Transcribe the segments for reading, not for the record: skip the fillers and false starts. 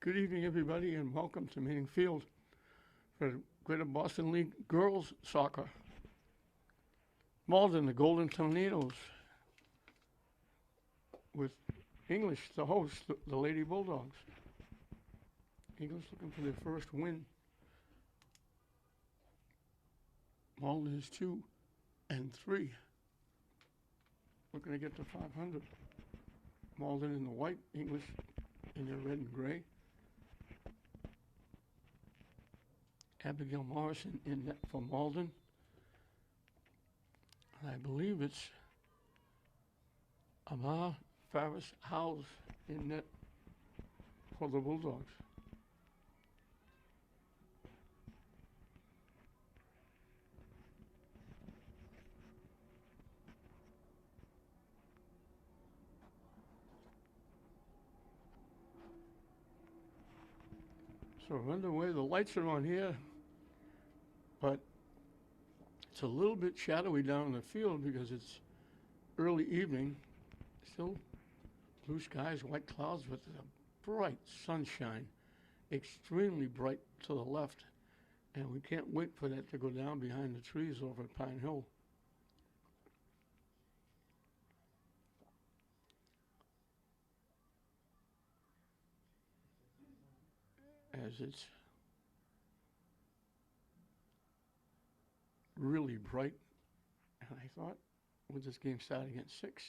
Good evening, everybody, and welcome to Manning Field for the Greater Boston League Girls Soccer. Malden, the Golden Tornadoes, with English, the host, the Lady Bulldogs. Eagles looking for their first win. Malden is 2-3. Looking to get to 500. Malden in the white, English in their red and gray. Abigail Morrison in net for Malden. And I believe it's Amar Faris House in net for the Bulldogs. So we're underway. The lights are on here, but it's a little bit shadowy down in the field because it's early evening. Still blue skies, white clouds with a bright sunshine, extremely bright to the left. And we can't wait for that to go down behind the trees over at Pine Hill. As it's really bright. And I thought with this game starting at 6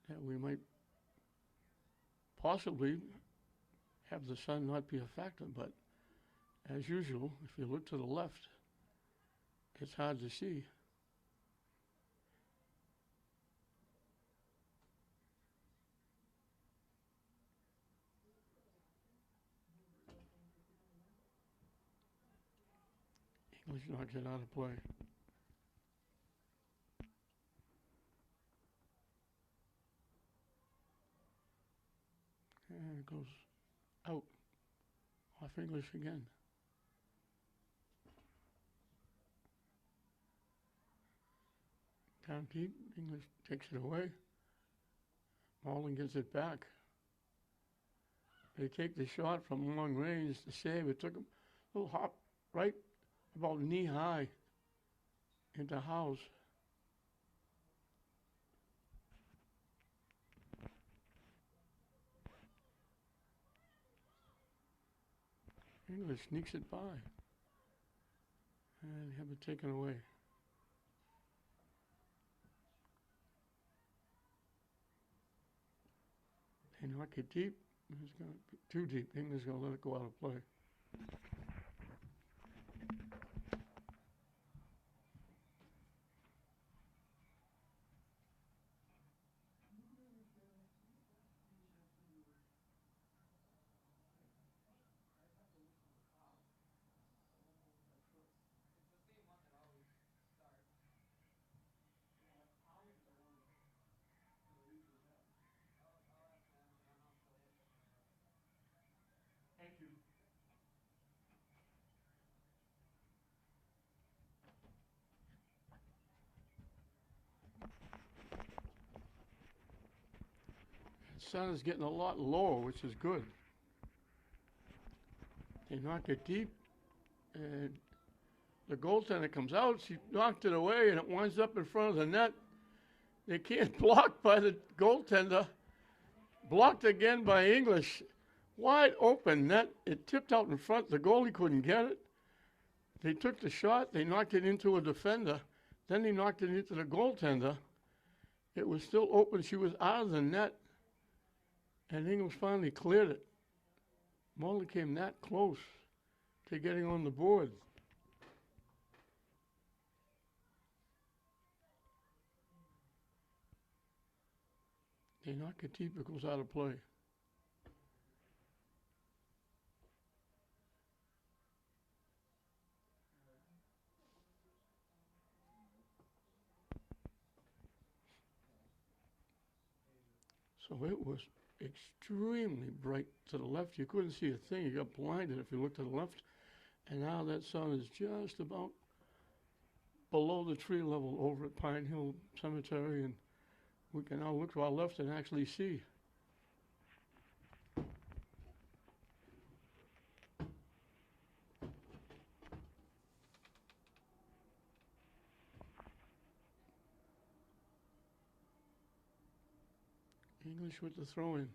that we might possibly have the sun not be a factor, but as usual, if you look to the left, it's hard to see. English knocks it out of play. And it goes out off English again. Down deep, English takes it away. Malden gets it back. They take the shot from long range to save. It took them a little hop right about knee high into House. English sneaks it by and have it taken away. They knock it deep. It's going to be too deep. English is going to let it go out of play. The sun is getting a lot lower, which is good. They knock it deep, and the goaltender comes out. She knocked it away, and it winds up in front of the net. They can't block by the goaltender. Blocked again by English. Wide open net. It tipped out in front. The goalie couldn't get it. They took the shot. They knocked it into a defender. Then they knocked it into the goaltender. It was still open. She was out of the net. And English finally cleared it. Malden came that close to getting on the board. They knock it deep, it goes out of play. So it was extremely bright to the left. You couldn't see a thing. You got blinded if you looked to the left. And now that sun is just about below the tree level over at Pine Hill Cemetery, and we can now look to our left and actually see. English with the throw in.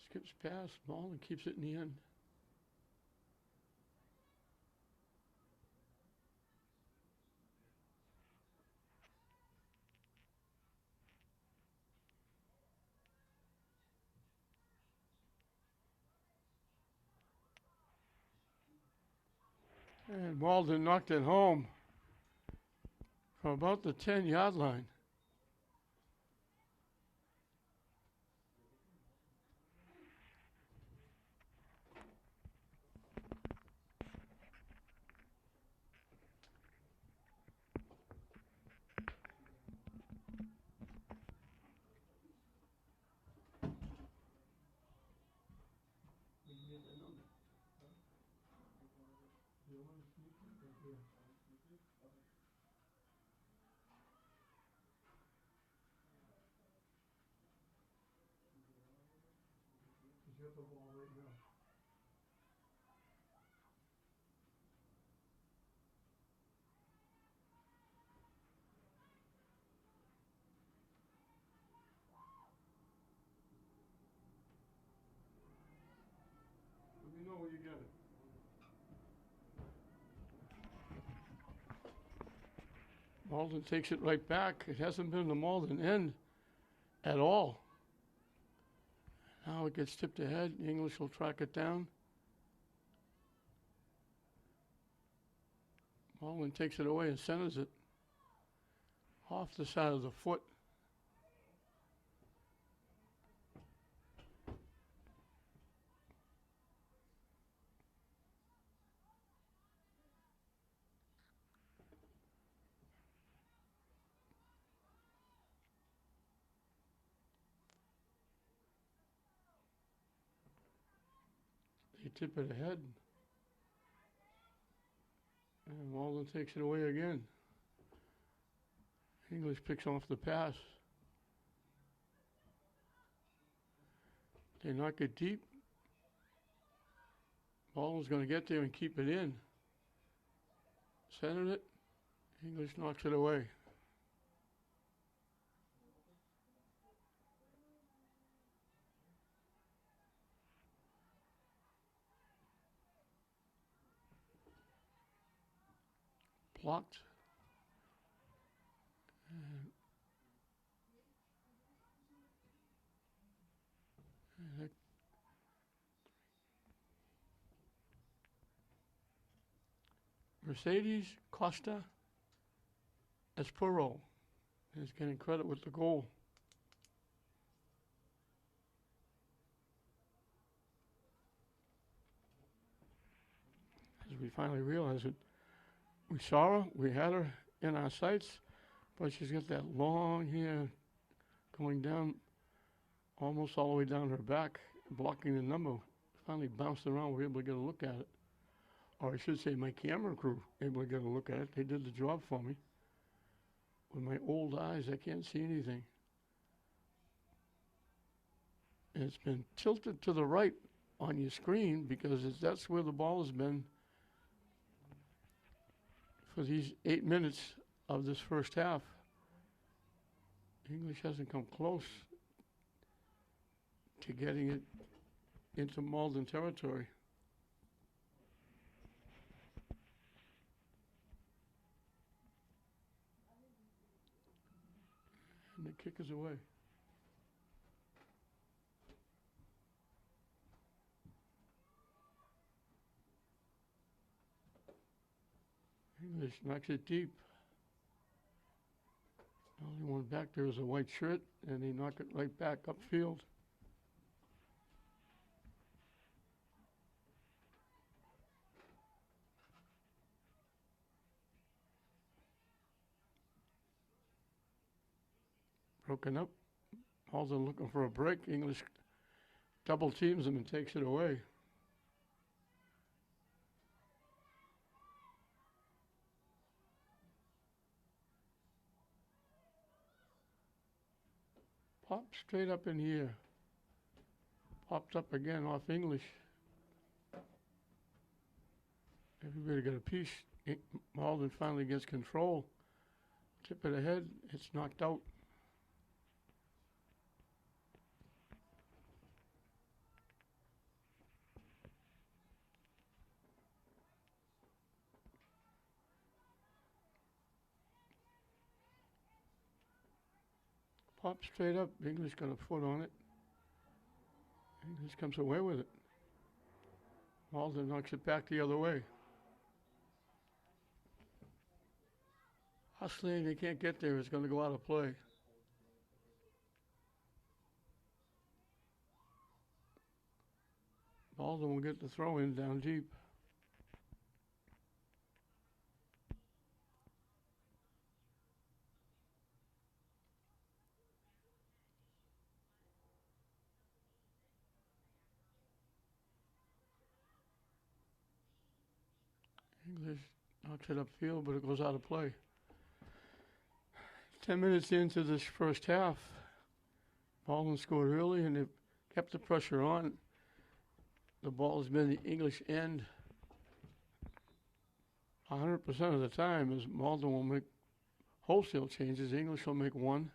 Skips past, Malden keeps it in the end. And Malden knocked it home from about the 10-yard line. Let me know when you get it. Malden takes it right back. It hasn't been the Malden end at all. Now it gets tipped ahead. English will track it down. Malden takes it away and centers it off the side of the foot. They tip it ahead. And Malden takes it away again. English picks off the pass. They knock it deep. Malden's going to get there and keep it in. Centered it. English knocks it away. Blocked. And Mercedes Costa Espero is getting credit with the goal. As we finally realize it, we saw her, we had her in our sights, but she's got that long hair going down almost all the way down her back, blocking the number. Finally bounced around, we were able to get a look at it. Or I should say my camera crew able to get a look at it. They did the job for me. With my old eyes, I can't see anything. And it's been tilted to the right on your screen because that's where the ball has been for these 8 minutes of this first half. English hasn't come close to getting it into Malden territory. And the kick is away. English knocks it deep. The only one back there is a white shirt, and they knock it right back upfield. Broken up. Malden looking for a break. English double teams him and takes it away. Pop straight up in here. Popped up again off English. Everybody got a piece. Malden finally gets control. Tip it ahead. It's knocked out. Pop straight up. English got a foot on it. English comes away with it. Malden knocks it back the other way. Hustling, they can't get there. It's going to go out of play. Malden will get the throw in down deep. English knocks it upfield, but it goes out of play. 10 minutes into this first half, Malden scored early and they've kept the pressure on. The ball has been the English end 100% of the time, as Malden will make wholesale changes. English will make one.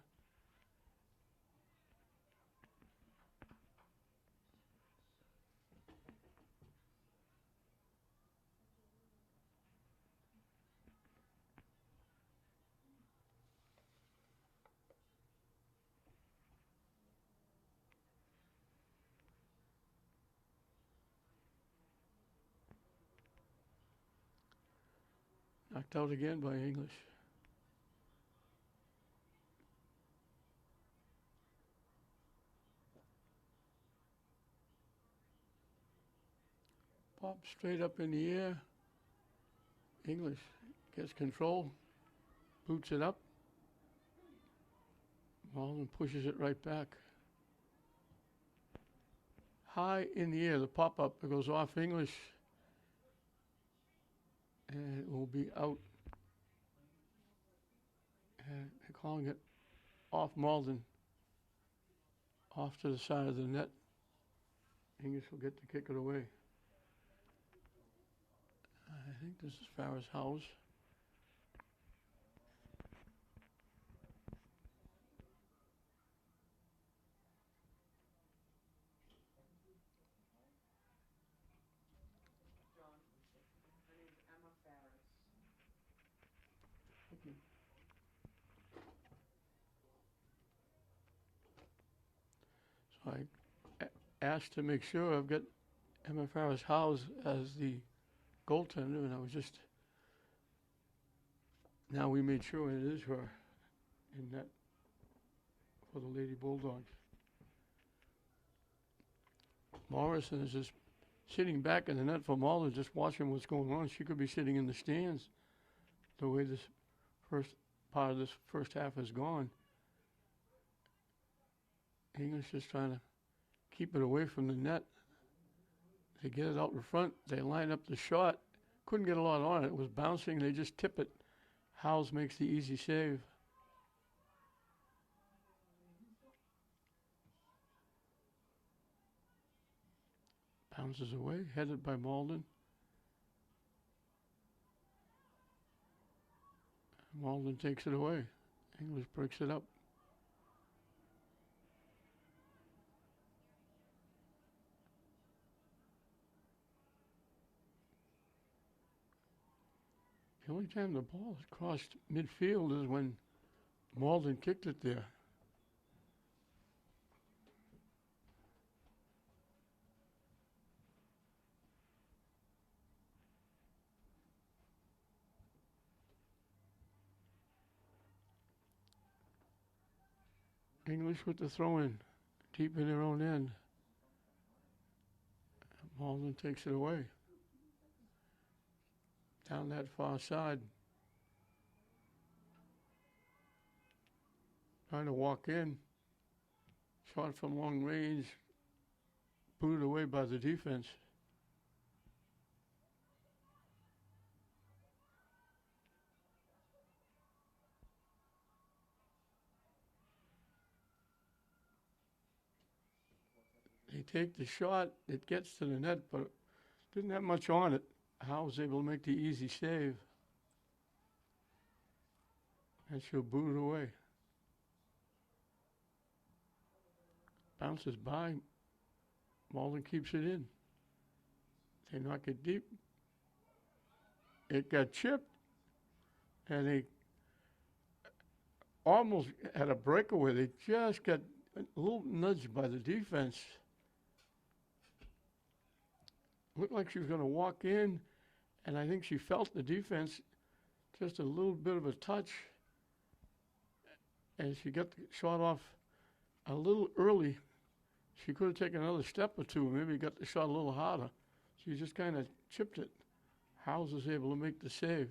Knocked out again by English. Pop straight up in the air. English gets control, boots it up. Malden pushes it right back. High in the air, the pop-up, it goes off English. And it will be out. And they're calling it off Malden. Off to the side of the net. English will get to kick it away. I think this is Farrah's house. So I asked to make sure I've got Emma Farrah's house as the goaltender, and I was just, now we made sure it is her in net for the Lady Bulldogs. Morrison is just sitting back in the net for Malden, just watching what's going on. She could be sitting in the stands the way this first part of this first half has gone. English just trying to keep it away from the net. They get it out in front. They line up the shot. Couldn't get a lot on it. It was bouncing. They just tip it. Howes makes the easy save. Bounces away, headed by Malden. Malden takes it away. English breaks it up. The only time the ball has crossed midfield is when Malden kicked it there. English with the throw-in, deep in their own end. Malden takes it away. Down that far side. Trying to walk in. Shot from long range. Booted away by the defense. They take the shot, it gets to the net, but didn't have much on it. Howe was able to make the easy save. And she'll boot it away. Bounces by. Malden keeps it in. They knock it deep. It got chipped. And almost had a breakaway. They just got a little nudged by the defense. Looked like she was going to walk in, and I think she felt the defense just a little bit of a touch, and she got the shot off a little early. She could have taken another step or two, maybe got the shot a little harder. She just kind of chipped it. Howes was able to make the save.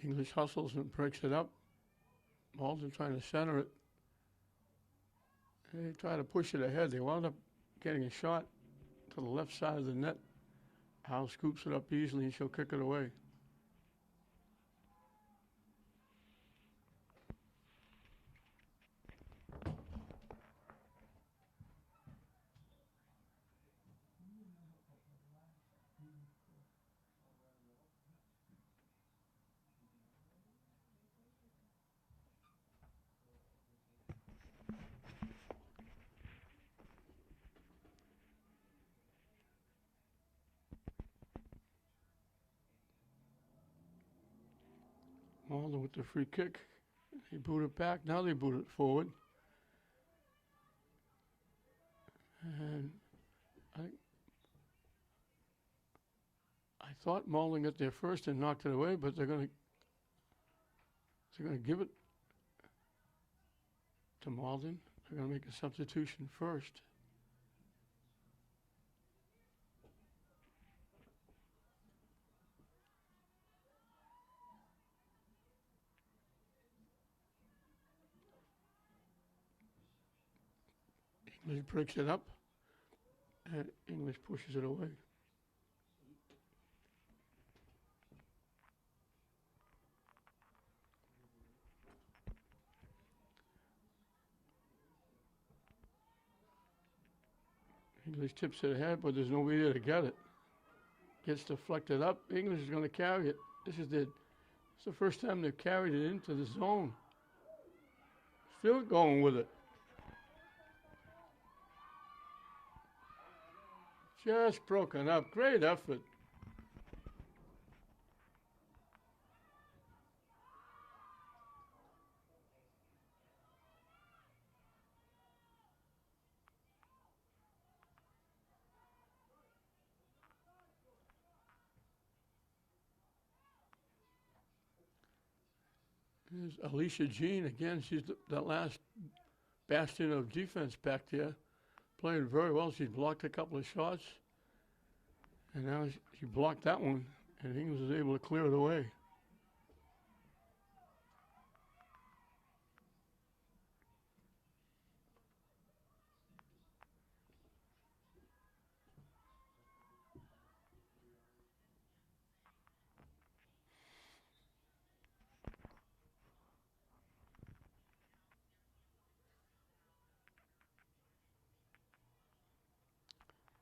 English hustles and breaks it up. Malden trying to center it. They try to push it ahead. They wound up getting a shot to the left side of the net. Hal scoops it up easily and she'll kick it away. Malden with the free kick. They boot it back. Now they boot it forward. And I thought Malden got there first and knocked it away, but they're going to give it to Malden. They're going to make a substitution first. English breaks it up, and English pushes it away. English tips it ahead, but there's nobody there to get it. Gets deflected up. English is going to carry it. It's the first time they've carried it into the zone. Still going with it. Just broken up. Great effort. Here's Alicia Jean again. She's the last bastion of defense back there, playing very well. She's blocked a couple of shots, and now she blocked that one, and English was able to clear it away.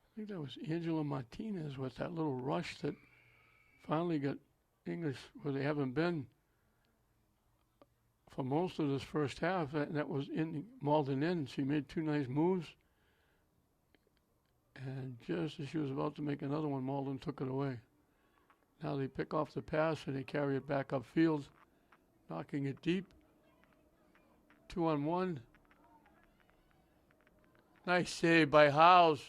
I think that was Angela Martinez with that little rush that finally got English where they haven't been for most of this first half. That was in Malden in. She made two nice moves. And just as she was about to make another one, Malden took it away. Now they pick off the pass and they carry it back upfield, knocking it deep. 2-on-1. Nice save by Howes.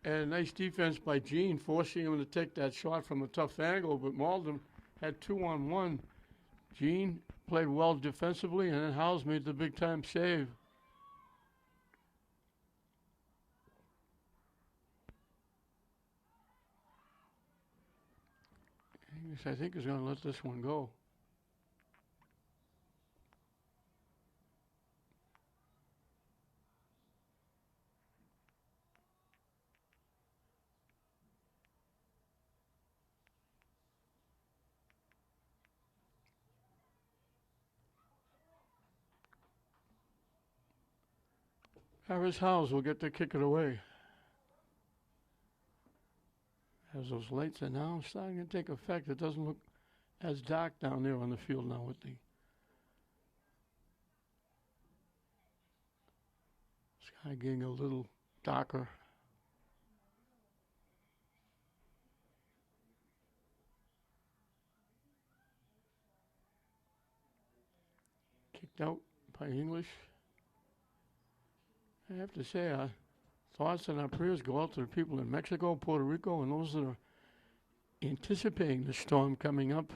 And nice defense by Jean, forcing him to take that shot from a tough angle. But Malden had 2-on-1. Jean played well defensively, and then Howes made the big-time save. English, I think, is going to let this one go. Harris Howes will get to kick it away. As those lights are now starting to take effect, it doesn't look as dark down there on the field now with the sky getting a little darker. Kicked out by English. I have to say, our thoughts and our prayers go out to the people in Mexico, Puerto Rico, and those that are anticipating the storm coming up.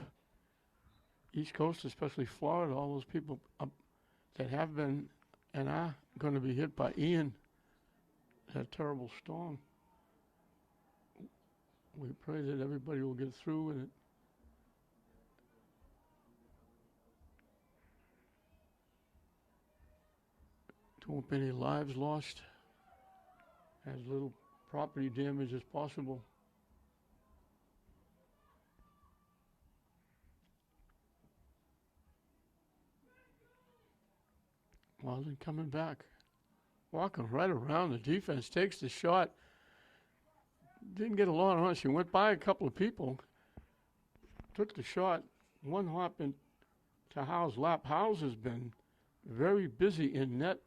East Coast, especially Florida, all those people up that have been and are going to be hit by Ian, that terrible storm. We pray that everybody will get through and there won't be any lives lost, as little property damage as possible. Malden coming back. Walking right around. The defense takes the shot. Didn't get a lot on it. She went by a couple of people. Took the shot. One hop into Howes' lap. Howes has been very busy in net.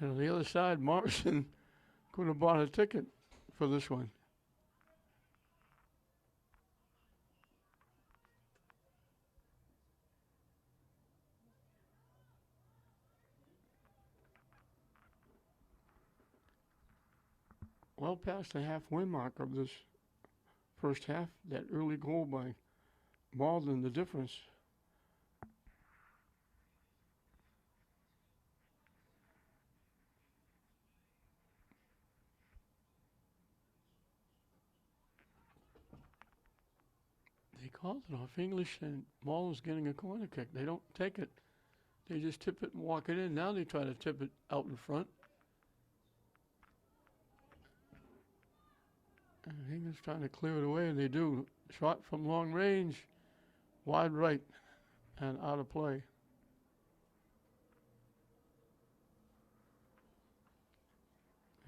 And on the other side, Morrison could have bought a ticket for this one. Well past the halfway mark of this first half. That early goal by Malden, the difference. They called it off English, and Malden's getting a corner kick. They don't take it. They just tip it and walk it in. Now they try to tip it out in front. And English trying to clear it away, and they do. Shot from long range, wide right, and out of play.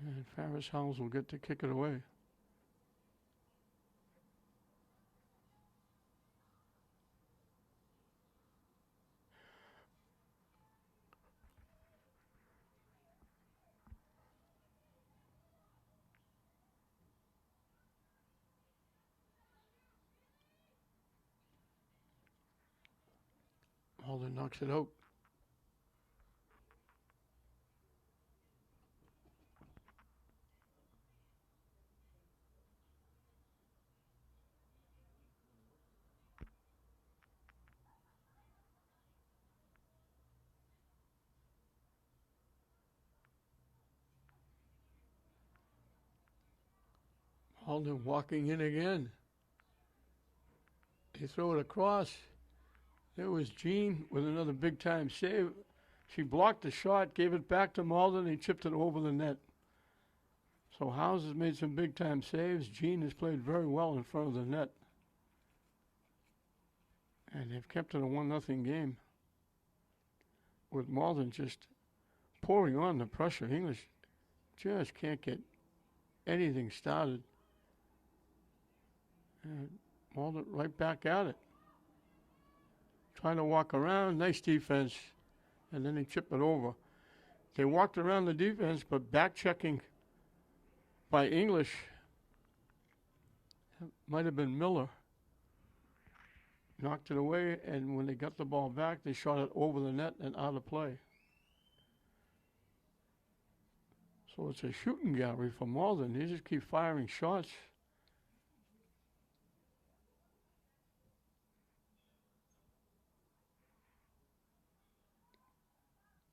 And Ferris Howes will get to kick it away. Malden knocks it out. Malden walking in again. They throw it across. There was Jean with another big-time save. She blocked the shot, gave it back to Malden, and he chipped it over the net. So Howes has made some big-time saves. Jean has played very well in front of the net. And they've kept it a 1-0 game, with Malden just pouring on the pressure. English just can't get anything started. And Malden right back at it. Trying to walk around, nice defense, and then they chip it over. They walked around the defense, but back checking by English. Might have been Miller. Knocked it away, and when they got the ball back, they shot it over the net and out of play. So it's a shooting gallery for Malden. They just keep firing shots.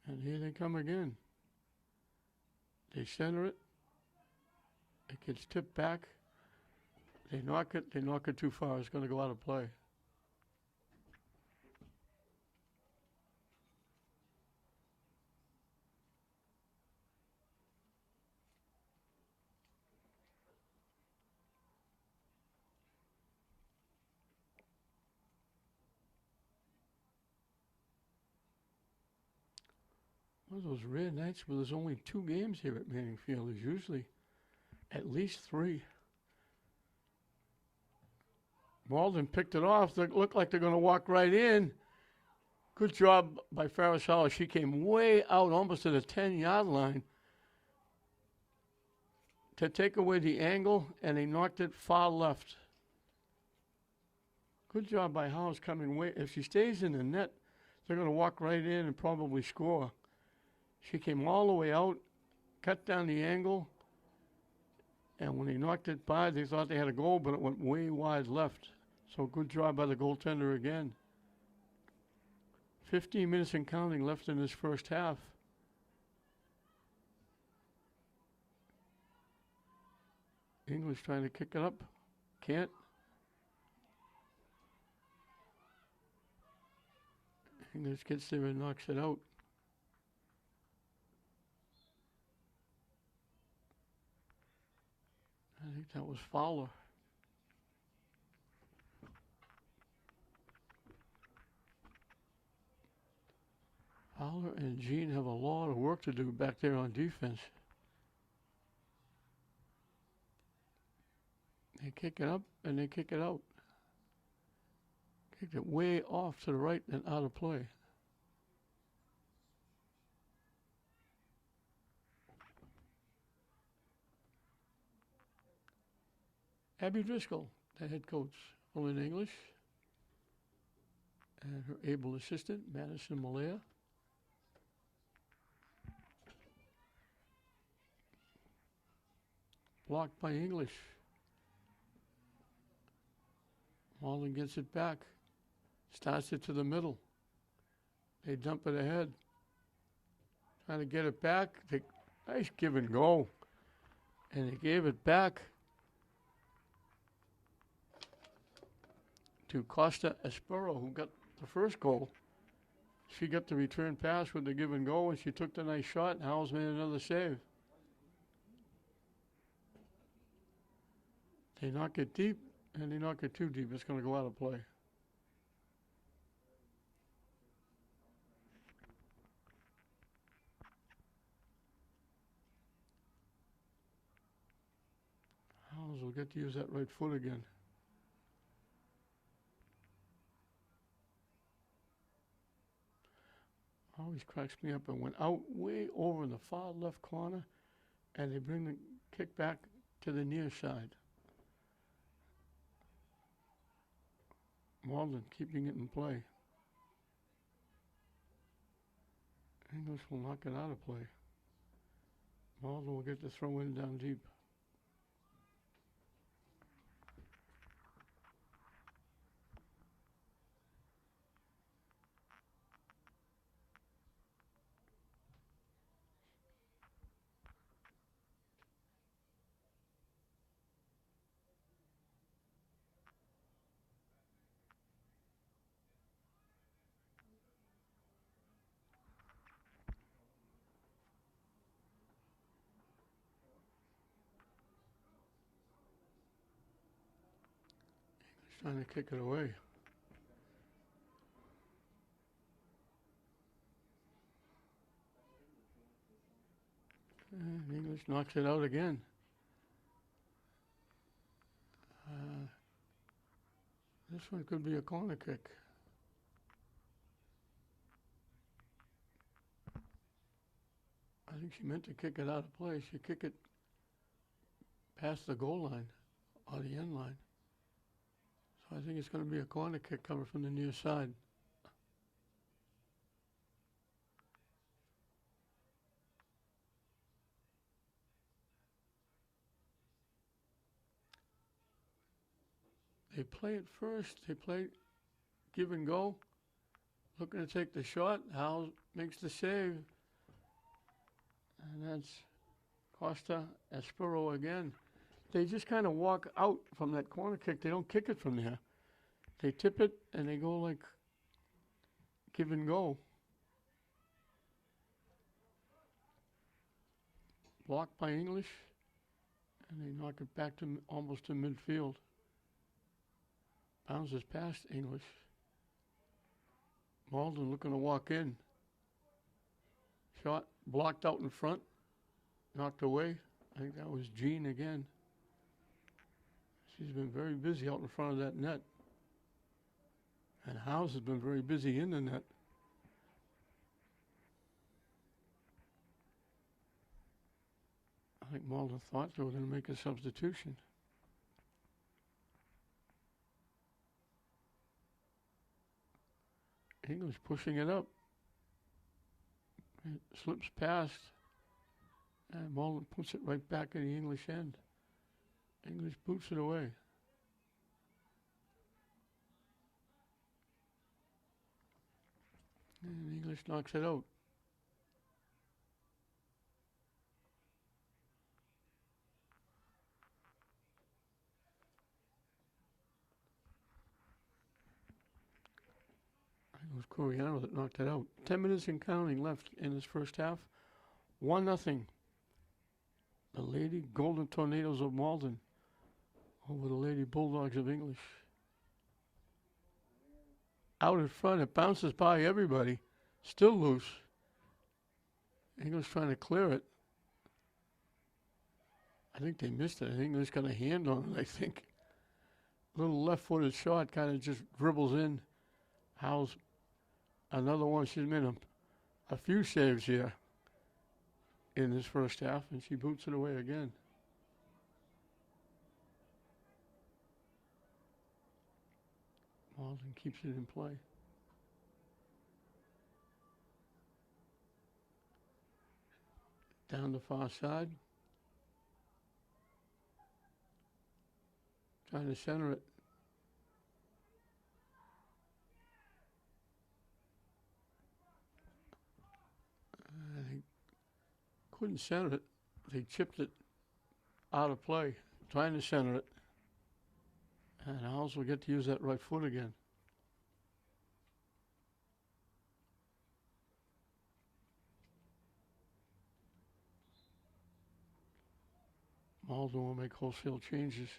And here they come again. They center it. It gets tipped back. They knock it too far. It's going to go out of play. One of those rare nights where there's only 2 games here at Manning Field. There's usually at least 3. Malden picked it off. They looked like they're going to walk right in. Good job by Farasala. She came way out, almost to the 10-yard line, to take away the angle, and they knocked it far left. Good job by Howes coming way. If she stays in the net, they're going to walk right in and probably score. She came all the way out, cut down the angle, and when they knocked it by, they thought they had a goal, but it went way wide left. So good job by the goaltender again. 15 minutes and counting left in this first half. English trying to kick it up. Can't. English gets there and knocks it out. I think that was Fowler. Fowler and Jean have a lot of work to do back there on defense. They kick it up and they kick it out. Kicked it way off to the right and out of play. Abby Driscoll, the head coach, Lynn English, and her able assistant, Madison Malaya. Blocked by English. Malden gets it back. Starts it to the middle. They dump it ahead. Trying to get it back. Nice give and go. And they gave it back to Costa Espero, who got the first goal. She got the return pass with the give and go, and she took the nice shot, and Howells made another save. They knock it deep, and they knock it too deep. It's going to go out of play. Howells will get to use that right foot again. Always cracks me up. It went out way over in the far left corner, and they bring the kick back to the near side. Malden keeping it in play. English will knock it out of play. Malden will get the throw in down deep. Trying to kick it away. And English knocks it out again. This one could be a corner kick. I think she meant to kick it out of play. She kicked it past the goal line or the end line. So I think it's going to be a corner kick coming from the near side. They play it first. They play give and go. Looking to take the shot. Howell makes the save. And that's Costa Espero again. They just kind of walk out from that corner kick. They don't kick it from there. They tip it and they go like give and go. Blocked by English. And they knock it back to almost to midfield. Bounces past English. Malden looking to walk in. shot blocked out in front, knocked away. I think that was Jean again. She's been very busy out in front of that net. And House has been very busy in the net. I think Malden thought they were going to make a substitution. English pushing it up. It slips past. And Malden puts it right back in the English end. English boots it away. And English knocks it out. It was Coriano that knocked it out. 10 minutes and counting left in this first half. 1-0. The Lady Golden Tornadoes of Malden over the Lady Bulldogs of English. Out in front, it bounces by everybody. Still loose. English trying to clear it. I think they missed it. I think English got a hand on it, I think. Little left-footed shot kind of just dribbles in. Howes another one. She's made a few saves here in this first half, and she boots it away again. Malden keeps it in play. Down the far side. Trying to center it. They couldn't center it. They chipped it out of play, trying to center it. And Owls will get to use that right foot again. Malden will make wholesale changes.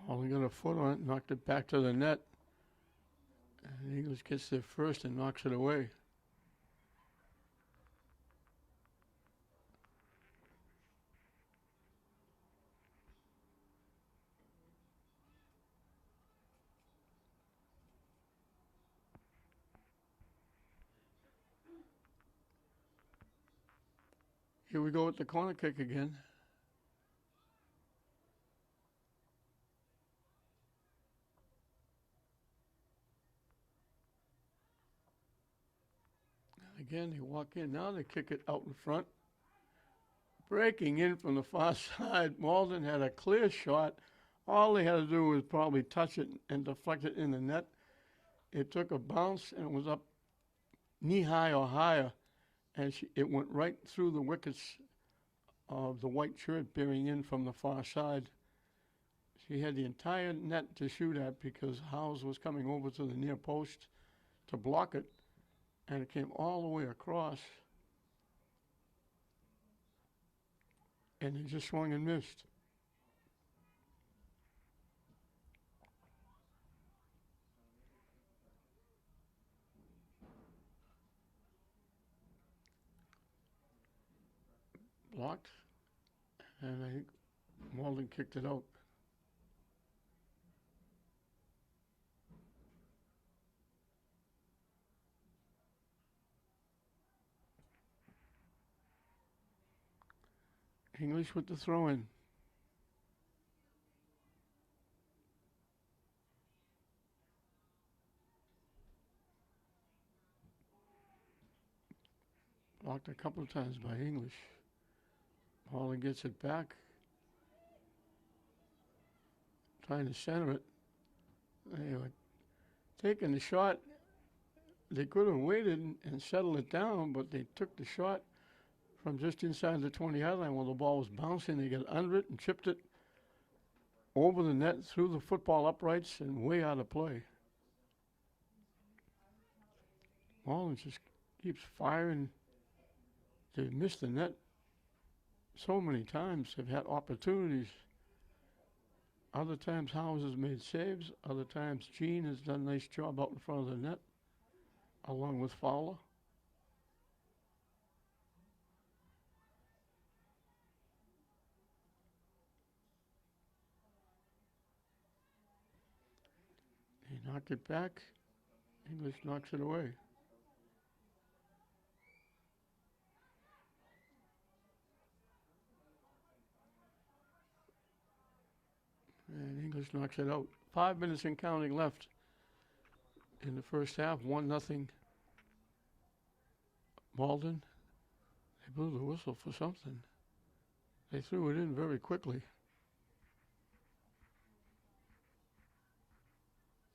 Malden got a foot on it, knocked it back to the net. And English gets there first and knocks it away. Here we go with the corner kick again. Again, they walk in. Now they kick it out in front. Breaking in from the far side. Malden had a clear shot. All they had to do was probably touch it and deflect it in the net. It took a bounce and it was up knee-high or higher. And it went right through the wickets of the white shirt bearing in from the far side. She had the entire net to shoot at because Howes was coming over to the near post to block it. And it came all the way across. And he just swung and missed. Blocked. And I think Malden kicked it out. English with the throw in. Blocked a couple of times by English. Malden gets it back. Trying to center it. They were taking the shot. They could have waited and settled it down, but they took the shot from just inside the 20-yard line while the ball was bouncing. They got under it and chipped it. over the net, through the football uprights, and way out of play. Malden just keeps firing. They've missed the net so many times. They've had opportunities. Other times Howes has made saves. Other times Gene has done a nice job out in front of the net, along with Fowler. They knock it back. English knocks it away. And English knocks it out. 5 minutes and counting left in the first half. 1-0. Malden. They blew the whistle for something. They threw it in very quickly.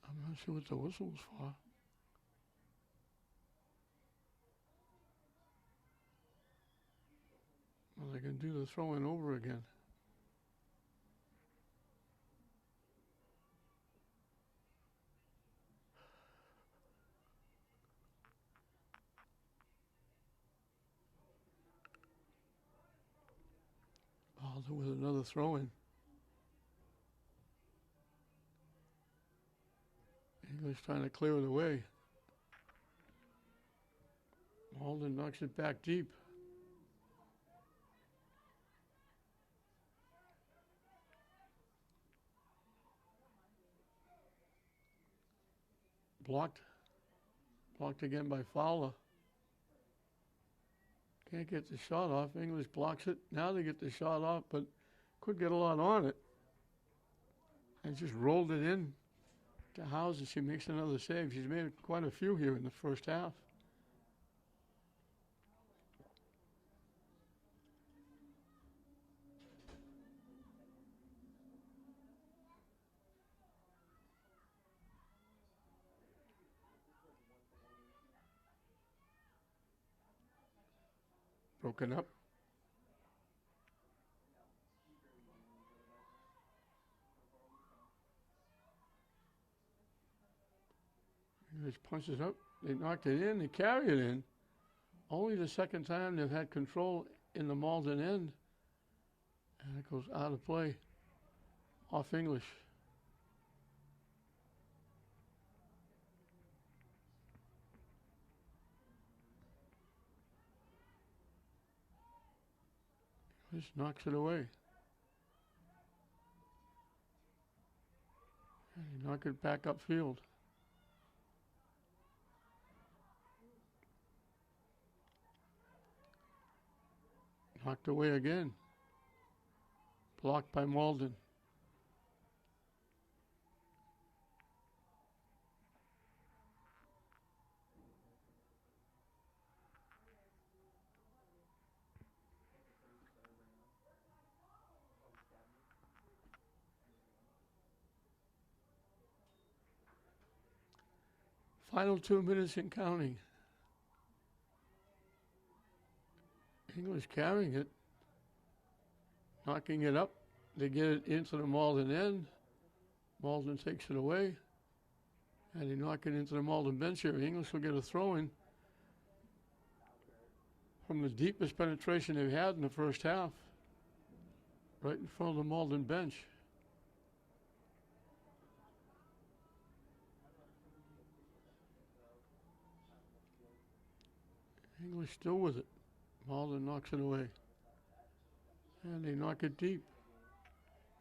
I'm not sure what the whistle was for. Well, they can do the throwing over again. Malden with another throw-in. English trying to clear it away. Malden knocks it back deep. Blocked. Blocked again by Fowler. Can't get the shot off. English blocks it. Now they get the shot off, but could get a lot on it. And just rolled it in to Howes, and she makes another save. She's made quite a few here in the first half. Broken up. English punches up. They knocked it in. They carry it in. Only the second time they've had control in the Malden end. And it goes out of play. Off English. English knocks it away. And he knocked it back upfield. Knocked away again. Blocked by Malden. Final 2 minutes and counting. English carrying it, knocking it up. They get it into the Malden end. Malden takes it away, and they knock it into the Malden bench here. English will get a throw-in from the deepest penetration they've had in the first half, right in front of the Malden bench. English still with it. Malden knocks it away. And they knock it deep.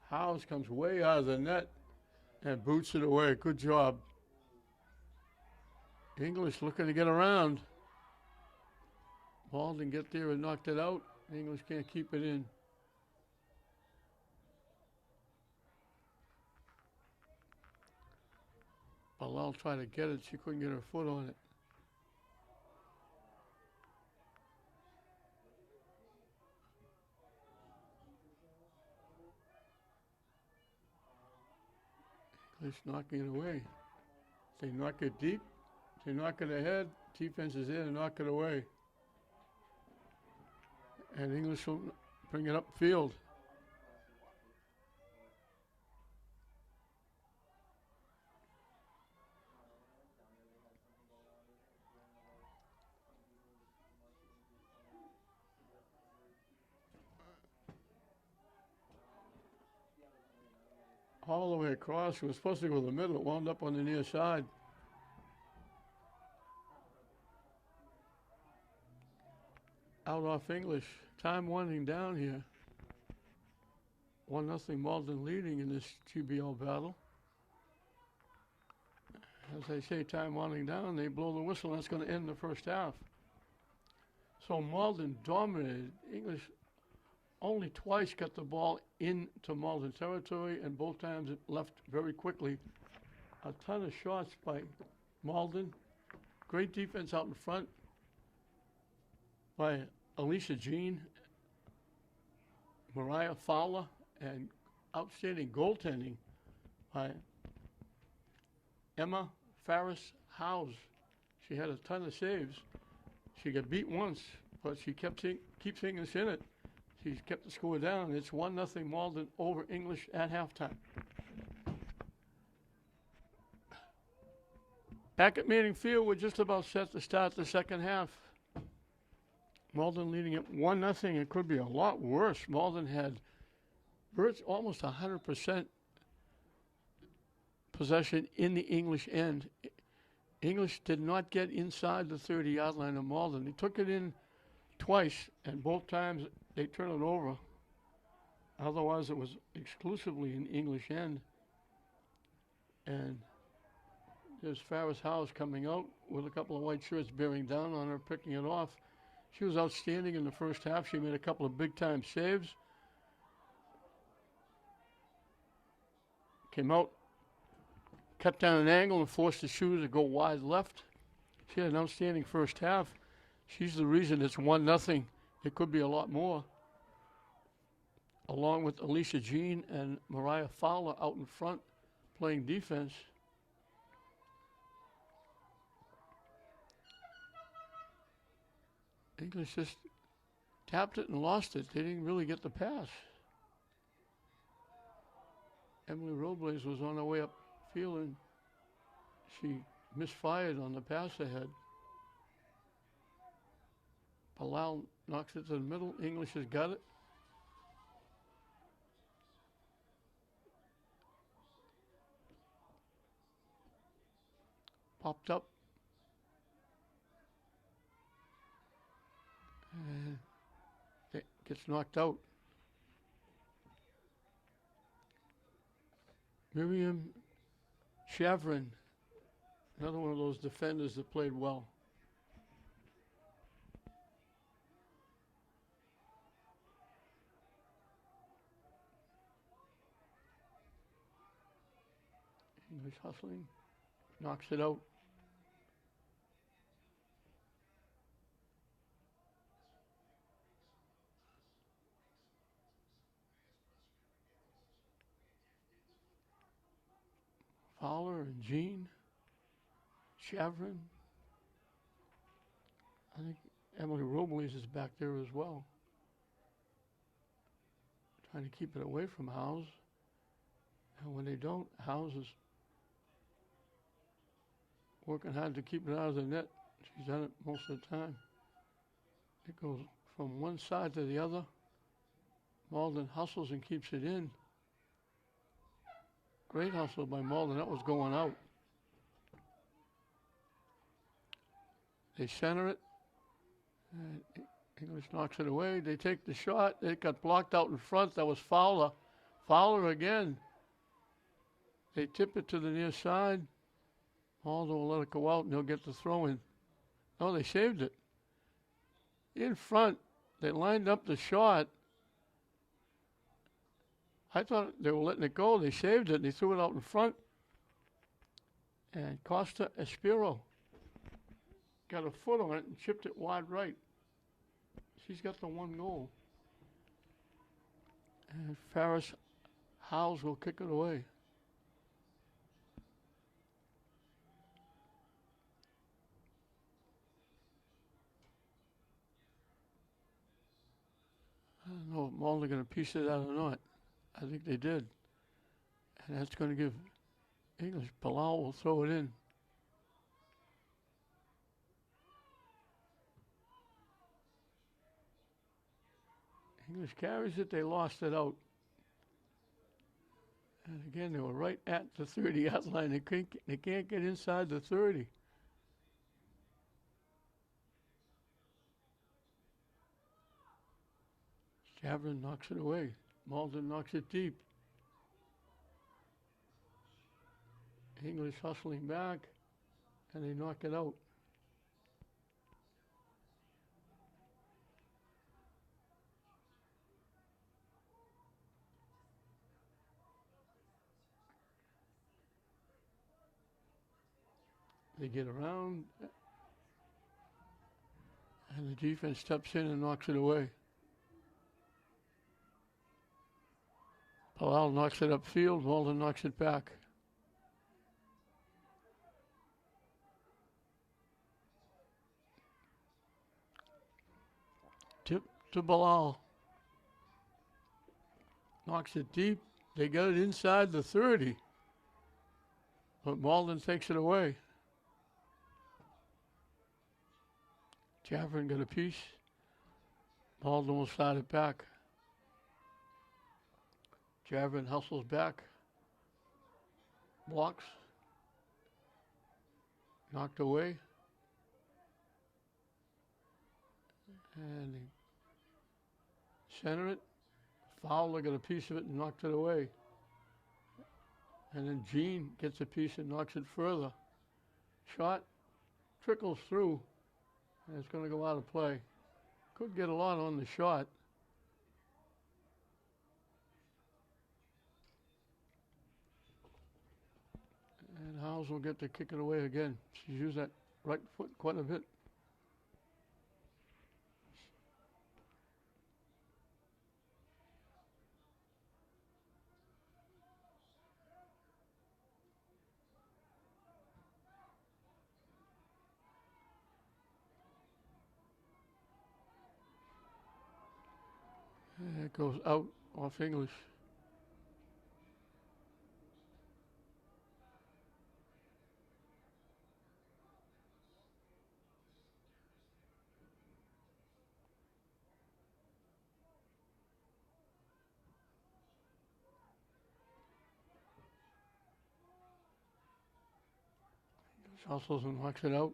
Howes comes way out of the net and boots it away. Good job. English looking to get around. Malden get there and knocked it out. English can't keep it in. Bilal tried to get it. She couldn't get her foot on it. English knocking it away. They knock it deep. They knock it ahead. Defense is in and knock it away. And English will bring it upfield. all the way across. It was supposed to go to the middle. It wound up on the near side. Out off English. Time winding down here. 1-0 Malden leading in this GBL battle. As they say, time winding down, they blow the whistle, and that's going to end the first half. So Malden dominated. English only twice got the ball into Malden territory, and both times it left very quickly. A ton of shots by Malden. Great defense out in front by Alicia Jean, Mariah Fowler, and outstanding goaltending by Emma Farris Howes. She had a ton of saves. She got beat once, but she keeps seeing us in it. She's kept the score down. It's 1-0 Malden over English at halftime. Back at Manning Field, we're just about set to start the second half. Malden leading at 1-0. It could be a lot worse. Malden had almost 100% possession in the English end. English did not get inside the 30-yard line of Malden. They took it in twice, and both times they turned it over. Otherwise, it was exclusively in English end. And there's Farris House coming out with a couple of white shirts bearing down on her, picking it off. She was outstanding in the first half. She made a couple of big-time saves. Came out, cut down an angle, and forced the shooter to go wide left. She had an outstanding first half. She's the reason it's 1-0. It could be a lot more. Along with Alicia Jean and Mariah Fowler out in front playing defense. English just tapped it and lost it. They didn't really get the pass. Emily Robles was on her way up field, and she misfired on the pass ahead. Palau knocks it to the middle. English has got it. Popped up. And it gets knocked out. Miriam Chavrin, another one of those defenders that played well. English hustling, knocks it out. Fowler and Jean, Chavrin. I think Emily Robles is back there as well. Trying to keep it away from Howes. And when they don't, Howes is working hard to keep it out of the net. She's done it most of the time. It goes from one side to the other. Malden hustles and keeps it in. Great hustle by Malden. That was going out. They center it. And English knocks it away. They take the shot. It got blocked out in front. That was Fowler. Fowler again. They tip it to the near side. Malden will let it go out, and they'll get the throw in. No, they saved it. In front, they lined up the shot. I thought they were letting it go. They saved it. They threw it out in front. And Costa Espiro got a foot on it and chipped it wide right. She's got the one goal. And Farris Howes will kick it away. I don't know if Malden going to piece it out or not. I think they did. And that's going to give English. Palau will throw it in. English carries it. They lost it out. And again, they were right at the 30-yard line. They can't get inside the 30. Javrin knocks it away. Malden knocks it deep. English hustling back, and they knock it out. They get around, and the defense steps in and knocks it away. Palal knocks it upfield. Malden knocks it back. Tip to Bilal. Knocks it deep. They got it inside the 30. But Malden takes it away. Javrin got a piece. Malden will slide it back. Javrin hustles back. Blocks. Knocked away. And they center it. Fowler got a piece of it and knocked it away. And then Gene gets a piece and knocks it further. Shot trickles through, and it's going to go out of play. Could get a lot on the shot. And Howes will get to kick it away again. She's used that right foot quite a bit. And it goes out off English. Hustles and knocks it out.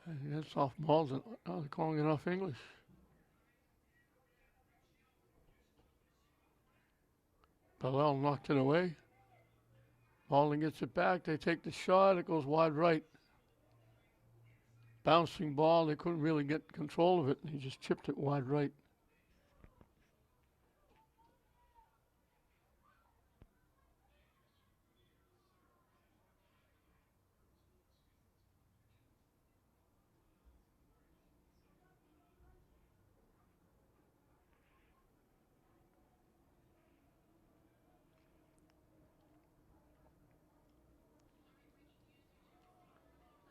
And that's off Malden. Now they're calling it off English. Bilal knocked it away. Malden gets it back. They take the shot. It goes wide right. Bouncing ball. They couldn't really get control of it. He just chipped it wide right.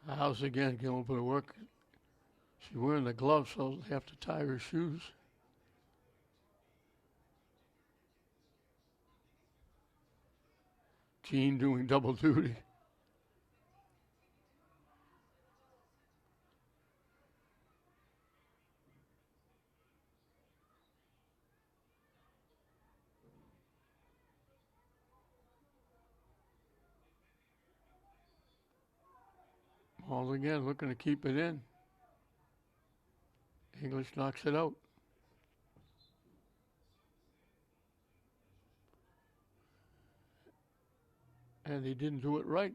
House again going for the work. She's wearing the gloves, so they have to tie her shoes. Gene doing double duty. All again looking to keep it in. English knocks it out. And he didn't do it right.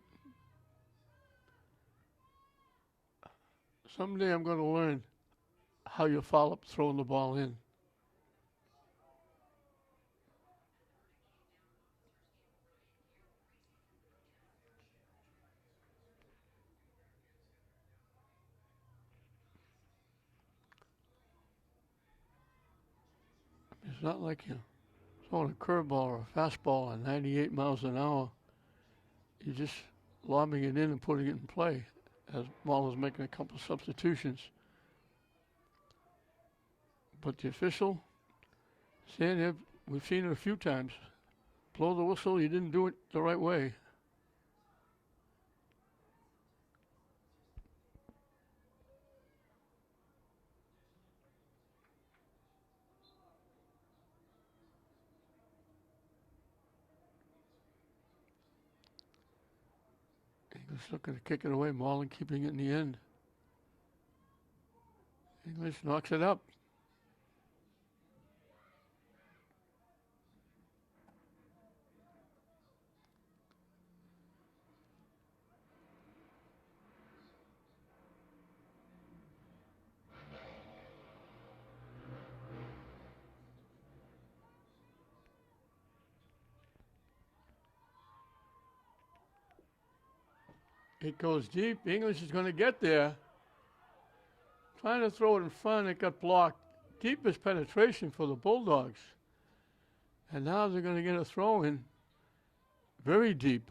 Someday I'm going to learn how you foul up throwing the ball in. It's not like you're throwing a curveball or a fastball at 98 miles an hour. You're just lobbing it in and putting it in play as Malden's making a couple substitutions. But the official, saying we've seen it a few times. blow the whistle. You didn't do it the right way. English looking to kick it away. Malden keeping it in the end. English knocks it up. It goes deep. English is going to get there. Trying to throw it in front. It got blocked. Deepest penetration for the Bulldogs. And now they're going to get a throw in very deep.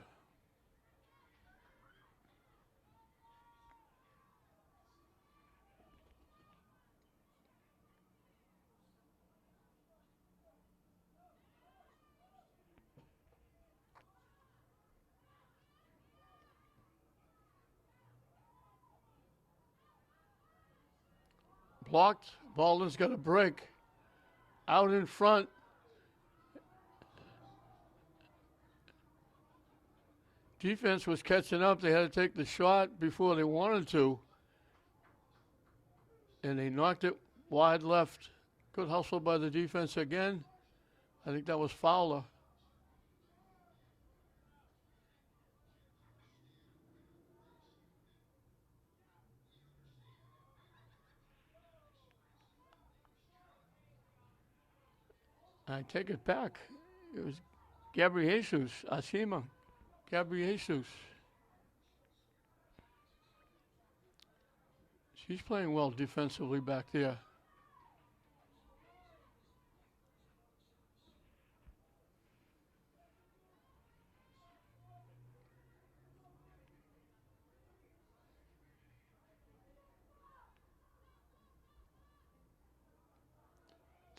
Blocked. Malden's got a break. Out in front. Defense was catching up. They had to take the shot before they wanted to. And they knocked it wide left. Good hustle by the defense again. I think that was Fowler. I take it back. It was Gabriel Jesus, Asima. Gabriel Jesus. She's playing well defensively back there.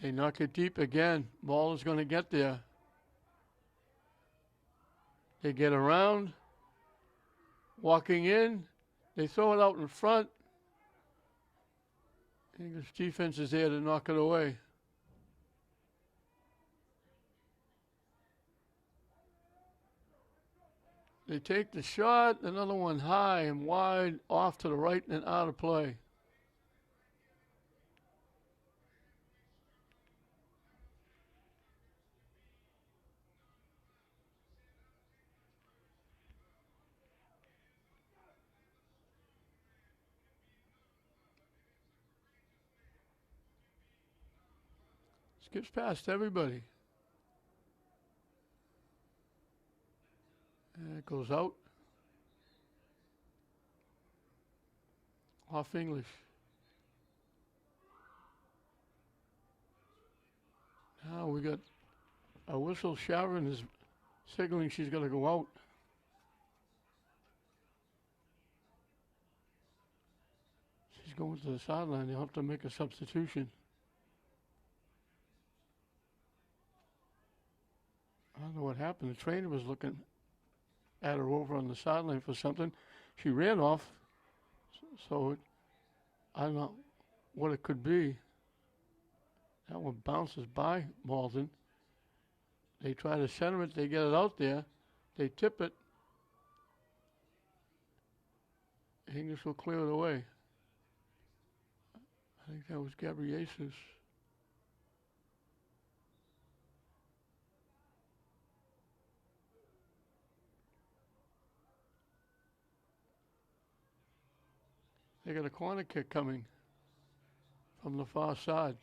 They knock it deep again. Ball is going to get there. They get around. Walking in. They throw it out in front. English defense is there to knock it away. They take the shot. Another one high and wide off to the right and out of play. Skips past everybody. And it goes out. Off English. Now we got a whistle. Sharon is signaling she's going to go out. She's going to the sideline. They'll have to make a substitution. I don't know what happened. The trainer was looking at her over on the sideline for something. She ran off, so I don't know what it could be. That one bounces by Malden. They try to center it. They get it out there. They tip it. English will clear it away. I think that was Gabriel Jesus. They got a corner kick coming from the far side.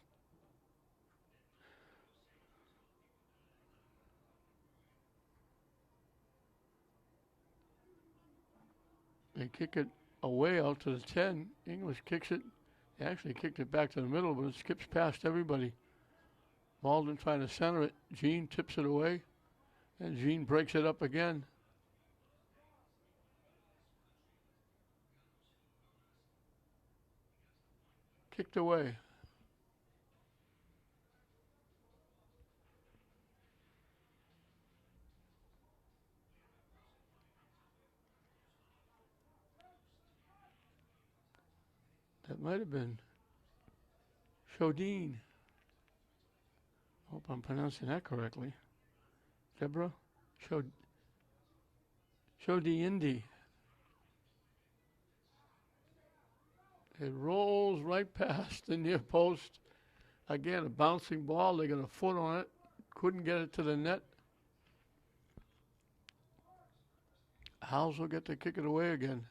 They kick it away out to the 10. English kicks it. They actually kicked it back to the middle, but it skips past everybody. Malden trying to center it. Jean tips it away, and Jean breaks it up again. Kicked away. That might have been Shodine. Hope I'm pronouncing that correctly. Deborah? Indy. It rolls right past the near post. Again, a bouncing ball. They got a foot on it. Couldn't get it to the net. Howes will get to kick it away again.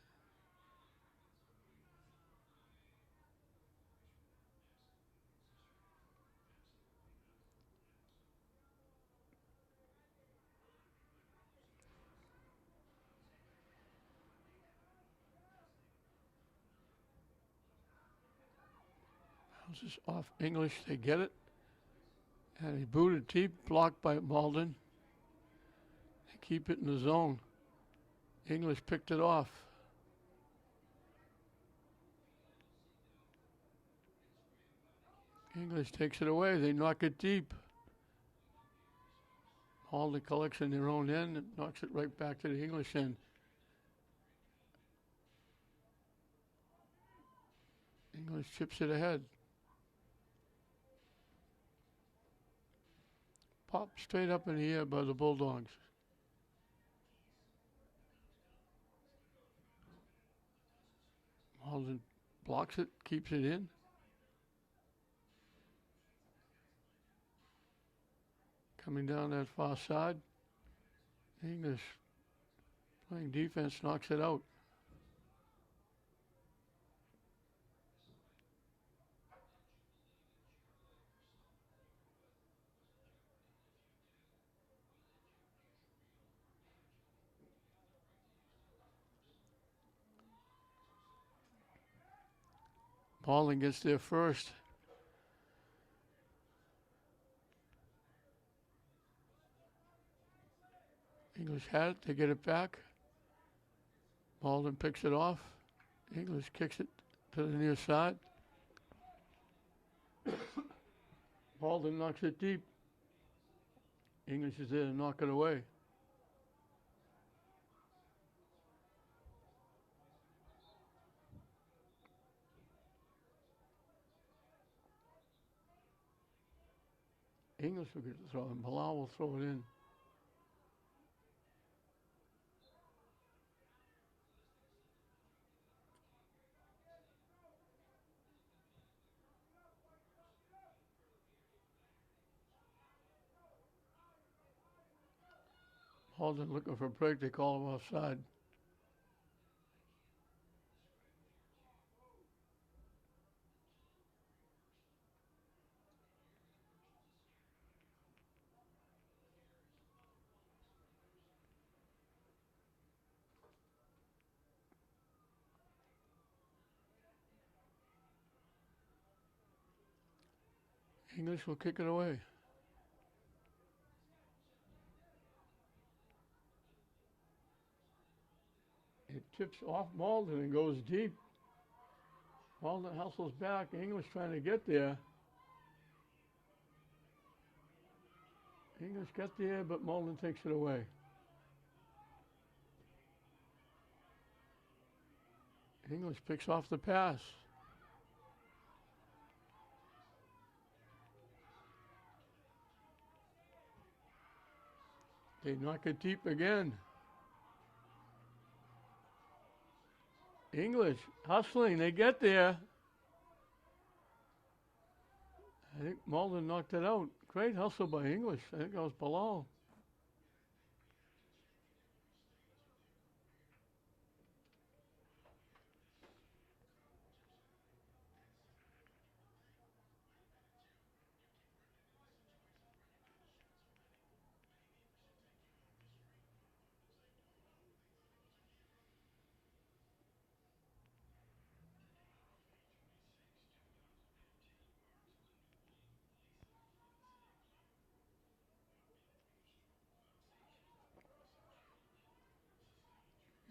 Howes is off English. They get it. And he booted deep, blocked by Malden. They keep it in the zone. English picked it off. English takes it away. They knock it deep. Malden collects in their own end and knocks it right back to the English end. English chips it ahead. Popped straight up in the air by the Bulldogs. Malden blocks it, keeps it in. Coming down that far side. English playing defense knocks it out. Malden gets there first. English had it. They get it back. Malden picks it off. English kicks it to the near side. Malden knocks it deep. English is there to knock it away. English will get the throw, and Bilal will throw it in. Malden looking for a break. They call him offside. English will kick it away. It tips off Malden and goes deep. Malden hustles back. English trying to get there. English got there, but Malden takes it away. English picks off the pass. They knock it deep again. English hustling. They get there. I think Malden knocked it out. Great hustle by English. I think that was Bilal.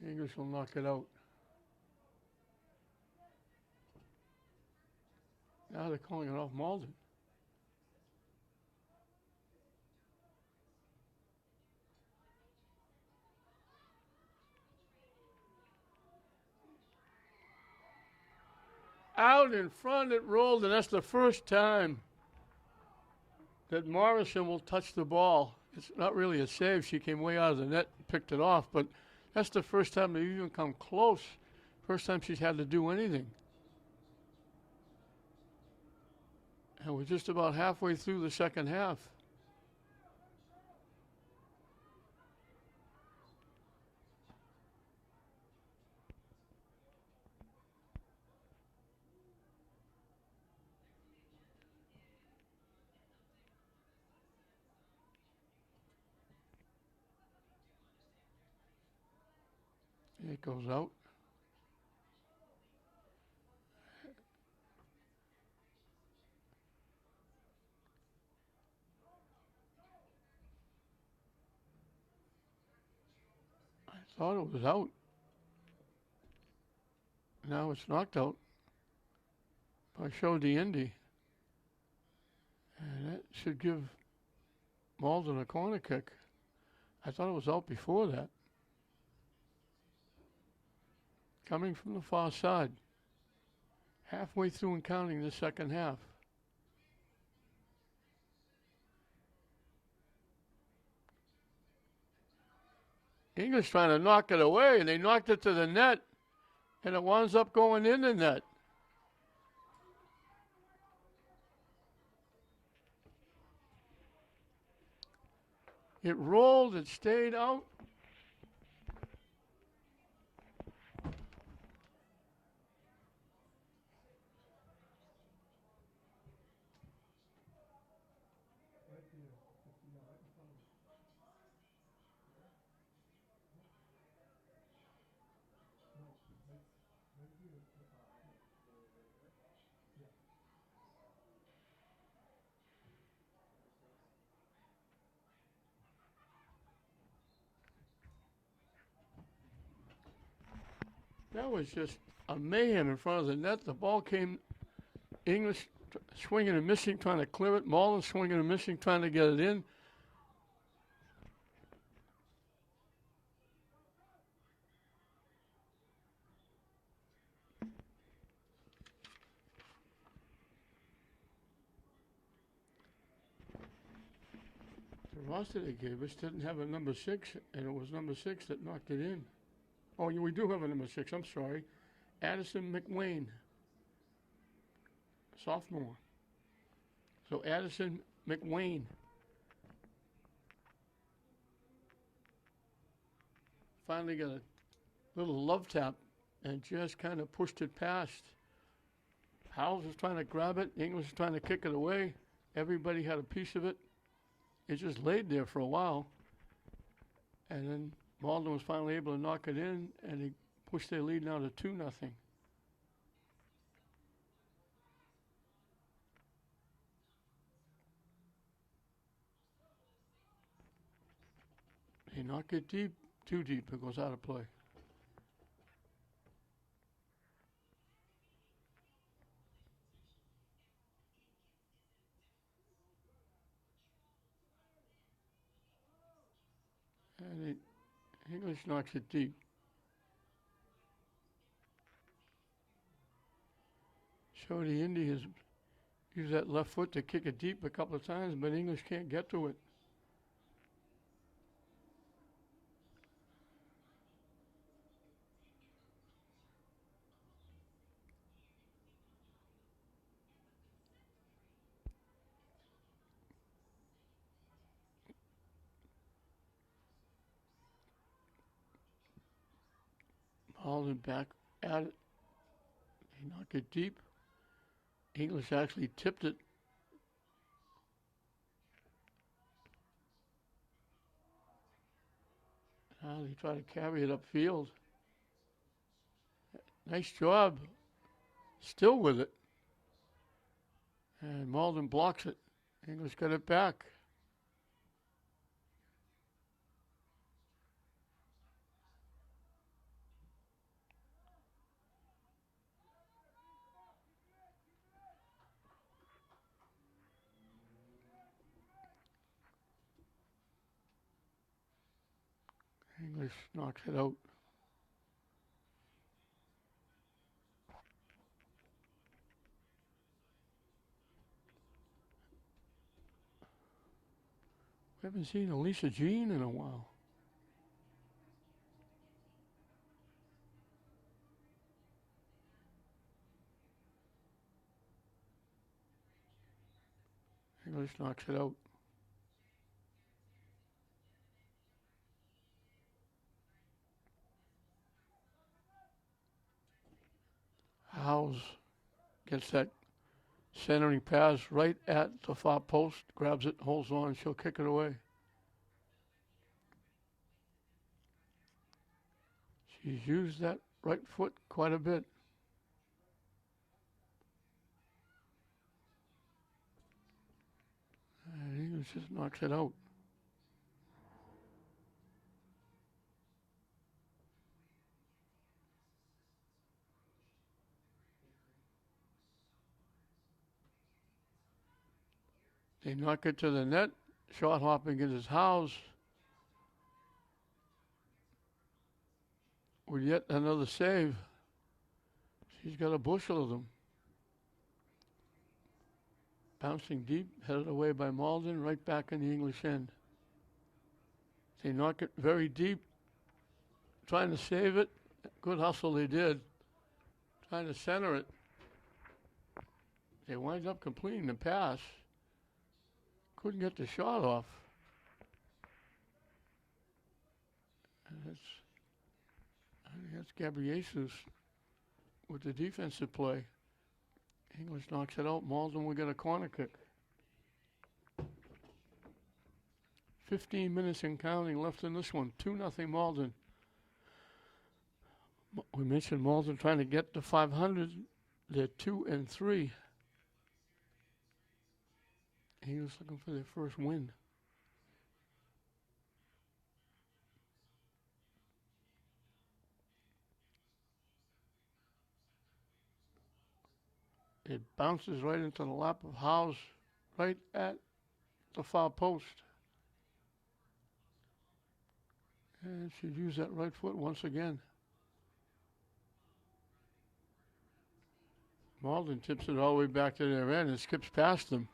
English will knock it out. Now they're calling it off Malden. out in front, it rolled, and that's the first time that Morrison will touch the ball. It's not really a save. She came way out of the net and picked it off, but that's the first time they've even come close. First time she's had to do anything. And we're just about halfway through the second half. It goes out. I thought it was out. Now it's knocked out by Showed Indy. And that should give Malden a corner kick. I thought it was out before that. Coming from the far side. Halfway through and counting the second half. English trying to knock it away, and they knocked it to the net, and it winds up going in the net. It rolled, it stayed out. That was just a mayhem in front of the net. The ball came, English swinging and missing, trying to clear it. Malden swinging and missing, trying to get it in. The roster they gave us didn't have a number 6, and it was number 6 that knocked it in. Oh, we do have a number 6, I'm sorry. Addison McWayne, sophomore. So Addison McWayne. Finally got a little love tap and just kind of pushed it past. Howells was trying to grab it. English was trying to kick it away. Everybody had a piece of it. It just laid there for a while. And then Malden was finally able to knock it in, and he pushed their lead now to 2-0. They knock it deep, too deep, it goes out of play. And English knocks it deep. Showed Indy has used that left foot to kick it deep a couple of times, but English can't get to it. Malden back at it. They knock it deep. English actually tipped it. Now they try to carry it upfield. Nice job. Still with it. And Malden blocks it. English got it back. English knocks it out. Haven't seen Elisa Jean in a while. English knocks it out. Howes gets that centering pass right at the far post, grabs it, holds on, she'll kick it away. She's used that right foot quite a bit. And English just knocks it out. They knock it to the net. Short hopping is Howes with yet another save. She's got a bushel of them. Bouncing deep, headed away by Malden, right back in the English end. They knock it very deep, trying to save it. Good hustle they did. Trying to center it. They wind up completing the pass. Couldn't get the shot off. And I think that's Gabriesus with the defensive play. English knocks it out. Malden will get a corner kick. 15 minutes and counting left in this one. 2-0 Malden. We mentioned Malden trying to get to 500. They're 2-3. English looking for their first win. It bounces right into the lap of Howes, right at the far post. And she'd use that right foot once again. Malden tips it all the way back to their end and skips past them.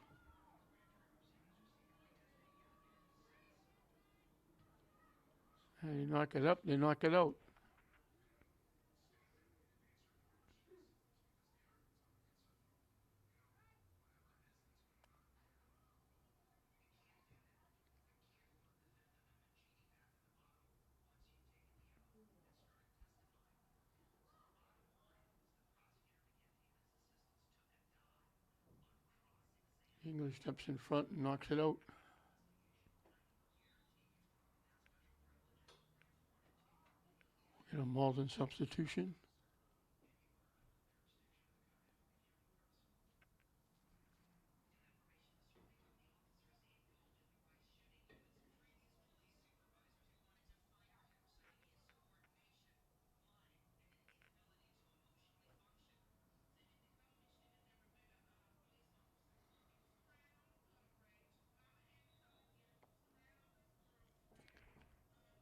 And they knock it up, they knock it out. English steps in front and knocks it out. Get a Malden substitution.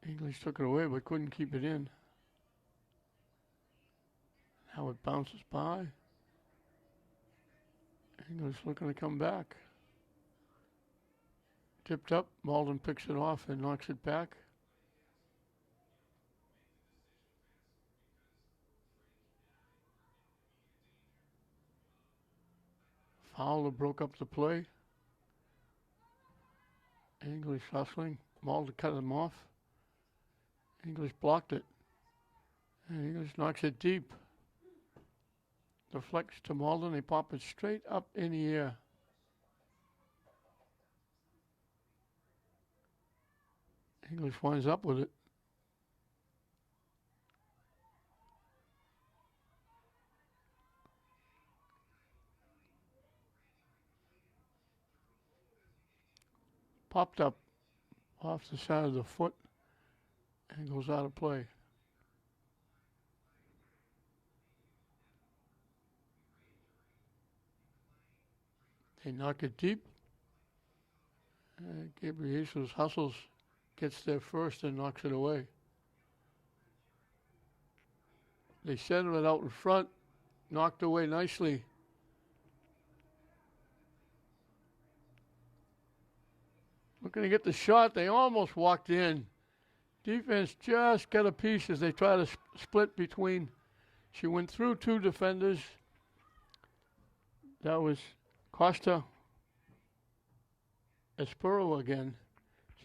English took it away but couldn't keep it in. Now it bounces by. English looking to come back. Tipped up, Malden picks it off and knocks it back. Fowler broke up the play. English hustling. Malden cut him off. English blocked it. And English knocks it deep. Deflects to Malden. They pop it straight up in the air. English winds up with it. Popped up off the side of the foot and goes out of play. They knock it deep. Gabriesus hustles, gets there first and knocks it away. They center it out in front, knocked away nicely. looking to get the shot. They almost walked in. Defense just got a piece as they try to split between. She went through two defenders. That was Costa Espero again.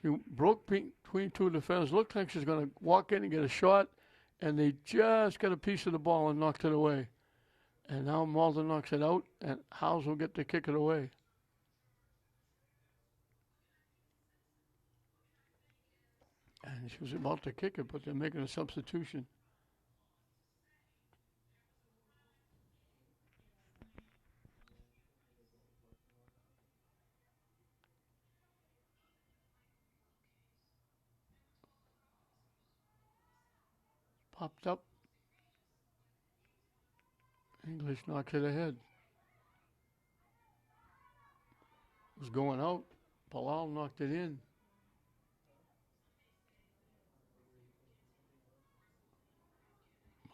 She broke between two defenders. Looked like she's going to walk in and get a shot, and they just got a piece of the ball and knocked it away. And now Malden knocks it out, and Howes will get to kick it away. And she was about to kick it, but they're making a substitution. Popped up. English knocks it ahead. It was going out. Palau knocked it in.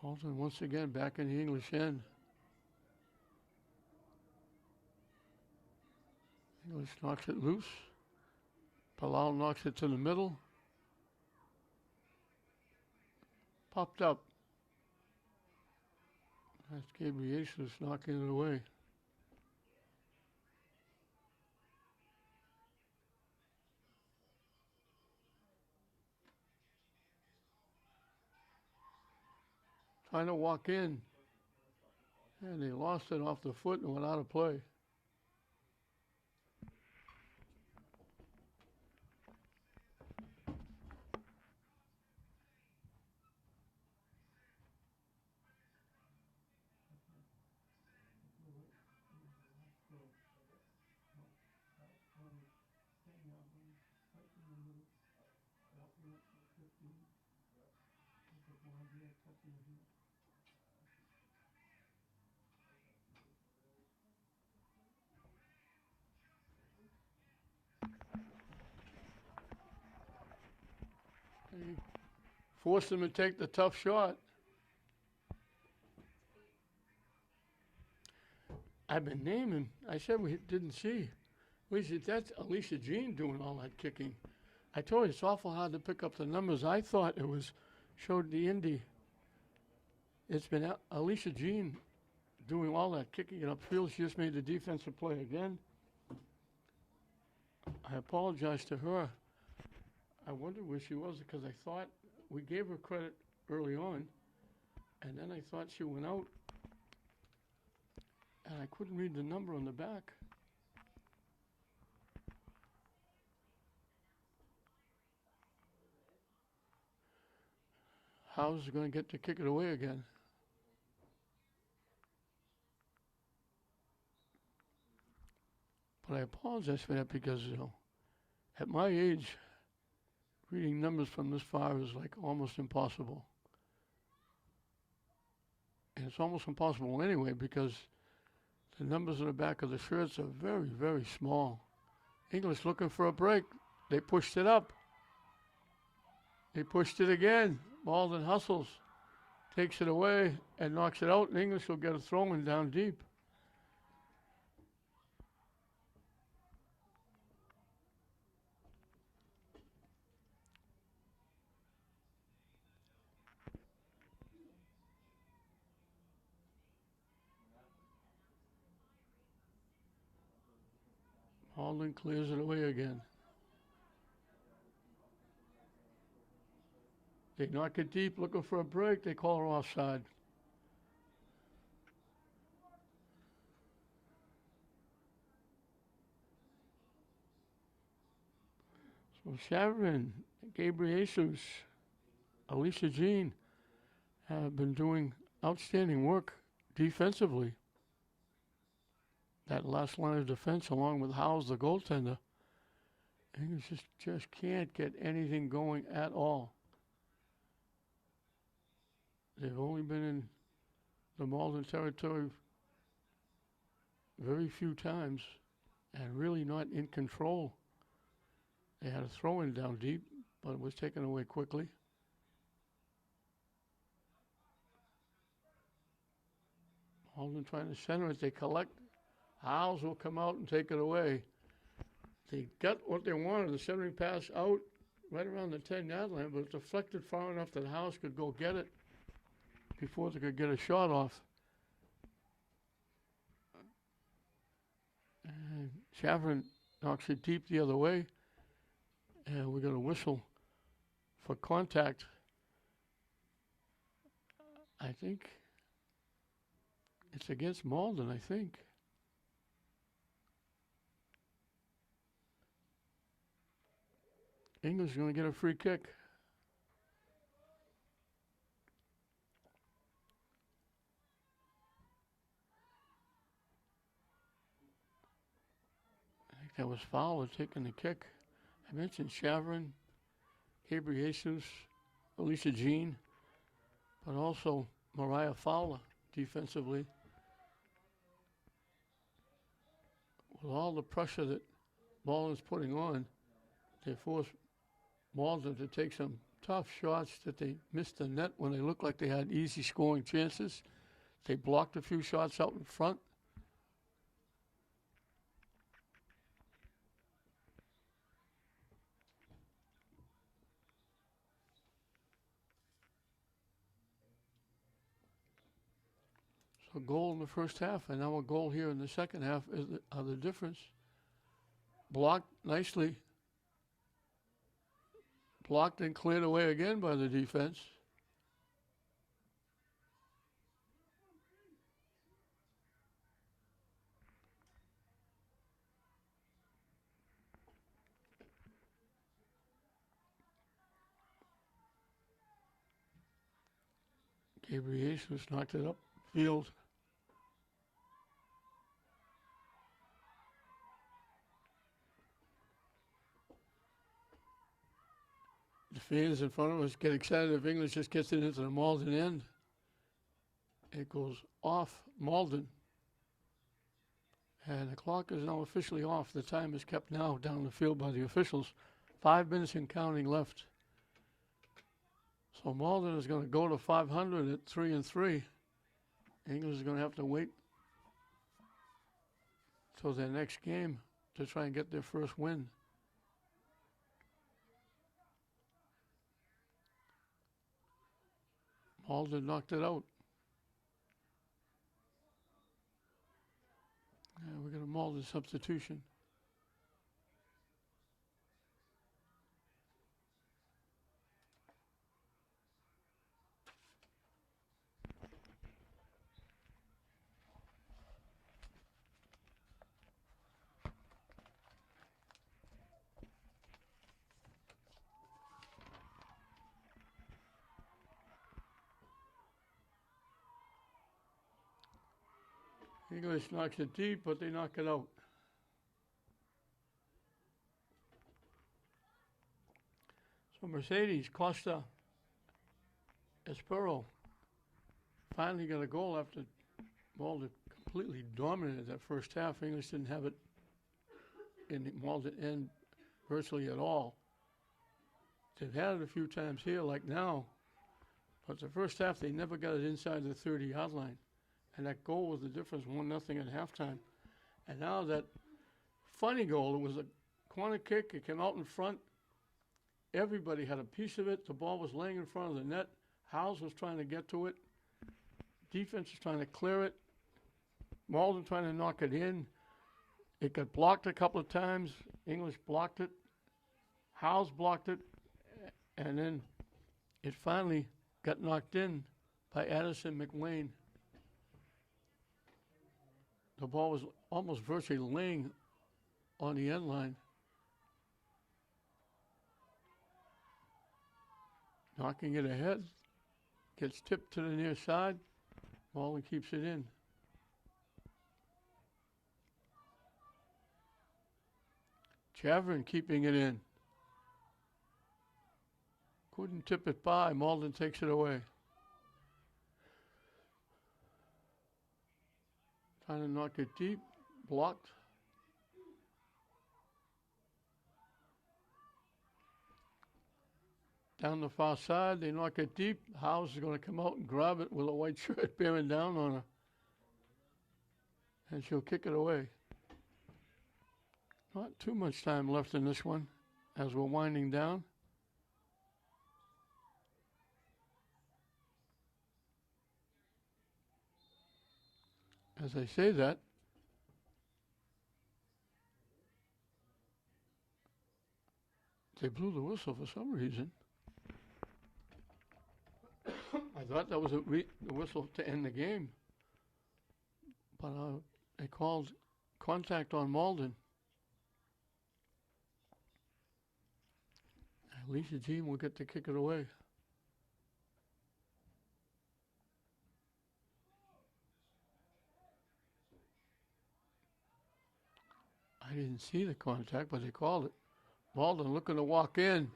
Malden once again back in the English end. English knocks it loose. Palau knocks it to the middle. Popped up. That's Gabriel knocking it away. Trying to walk in. And they lost it off the foot and went out of play. They forced him to take the tough shot. I've been naming. I said we didn't see. We said that's Alicia Jean doing all that kicking. I told you it's awful hard to pick up the numbers. I thought it was showed the Indy. It's been Alicia Jean doing all that kicking it upfield. She just made the defensive play again. I apologize to her. I wondered where she was because I thought we gave her credit early on, and then I thought she went out, and I couldn't read the number on the back. How's going to get to kick it away again? But I apologize for that because, at my age, reading numbers from this far is like almost impossible. And it's almost impossible anyway because the numbers on the back of the shirts are very, very small. English looking for a break. They pushed it up. They pushed it again. Malden hustles, takes it away, and knocks it out, and English will get a throw-in down deep. Malden clears it away again. They knock it deep, looking for a break. They call her offside. So Sharon, Gabriel Jesus, Alicia Jean have been doing outstanding work defensively. That last line of defense, along with Howes, the goaltender, English just can't get anything going at all. They've only been in the Malden territory very few times and really not in control. They had a throw-in down deep, but it was taken away quickly. Malden trying to center it. They collect. Howes will come out and take it away. they got what they wanted, the 70 pass out right around the 10-yard line, but it deflected far enough that House could go get it before they could get a shot off. And Chavrin knocks it deep the other way, and we're going to whistle for contact. I think it's against Malden, I think. English is going to get a free kick. I think that was Fowler taking the kick. I mentioned Chavrin, Gabriel Jesus, Alicia Jean, but also Mariah Fowler defensively. With all the pressure that Malden's putting on, they forced Malden to take some tough shots that they missed the net when they looked like they had easy scoring chances. They blocked a few shots out in front. So a goal in the first half, and now a goal here in the second half is the difference. Blocked nicely. Blocked and cleared away again by the defense. Gabriel Jesus knocked it up field. The fans in front of us get excited if English just gets it into the Malden end. It goes off Malden. And the clock is now officially off. The time is kept now down the field by the officials. 5 minutes and counting left. So Malden is going to go to 500 at 3-3. English is going to have to wait till their next game to try and get their first win. Malden knocked it out. We got a Malden substitution. English knocks it deep, but they knock it out. So Mercedes, Costa, Espero finally got a goal after Malden completely dominated that first half. English didn't have it in the Malden end virtually at all. They've had it a few times here, like now, but the first half they never got it inside the 30-yard line. And that goal was the difference, 1-0 at halftime. And now that funny goal, it was a corner kick. It came out in front. Everybody had a piece of it. The ball was laying in front of the net. Howes was trying to get to it. Defense was trying to clear it. Malden trying to knock it in. It got blocked a couple of times. English blocked it. Howes blocked it. And then it finally got knocked in by Addison McWayne. The ball was almost virtually laying on the end line. Knocking it ahead. Gets tipped to the near side. Malden keeps it in. Chavrin keeping it in. Couldn't tip it by. Malden takes it away. Trying to knock it deep. Blocked. Down the far side, they knock it deep. Howes is going to come out and grab it with a white shirt bearing down on her. And she'll kick it away. Not too much time left in this one as we're winding down. As I say that, they blew the whistle for some reason. I thought that was the whistle to end the game. But they called contact on Malden. Alicia Jean will get to kick it away. I didn't see the contact, but they called it. Malden looking to walk in.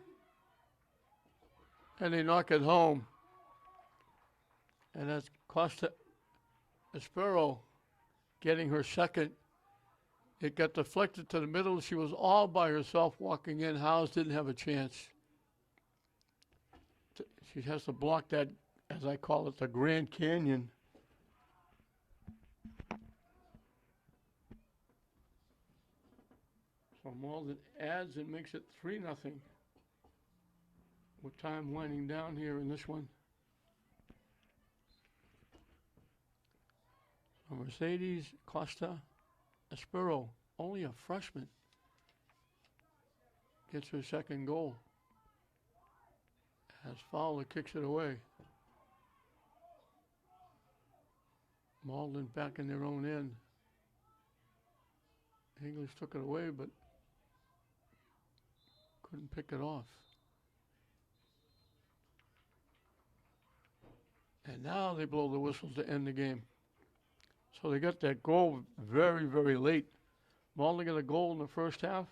And they knock it home. And that's Costa Espero getting her second. It got deflected to the middle. She was all by herself walking in. Howes didn't have a chance. She has to block that, as I call it, the Grand Canyon. So Malden adds and makes it 3-0. With time winding down here in this one. So Mercedes Costa Espero, only a freshman, gets her second goal. As Fowler kicks it away. Malden back in their own end. English took it away, but couldn't pick it off. And now they blow the whistle to end the game. So they got that goal very, very late. Malden got a goal in the first half.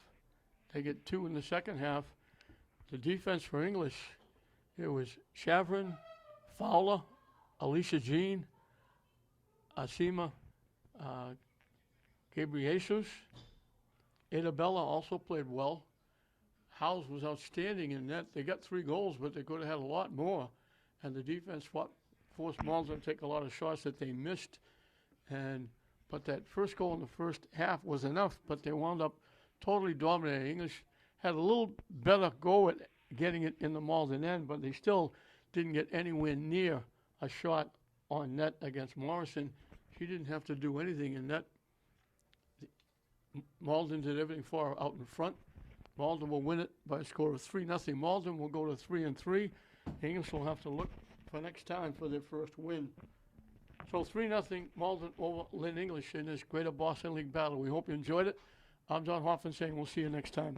They get 2 in the second half. The defense for English, it was Chavrin, Fowler, Alicia Jean, Asima, Gabriesus. Isabella also played well. Howes was outstanding in that. They got 3 goals, but they could have had a lot more. And the defense forced Malden to take a lot of shots that they missed. But that first goal in the first half was enough, but they wound up totally dominating. English had a little better go at getting it in the Malden end, but they still didn't get anywhere near a shot on net against Morrison. She didn't have to do anything in net. Malden did everything for her out in front. Malden will win it by a score of 3-0. Malden will go to 3-3. English will have to look for next time for their first win. So 3-0 Malden over Lynn English in this Greater Boston League battle. We hope you enjoyed it. I'm John Hoffman saying we'll see you next time.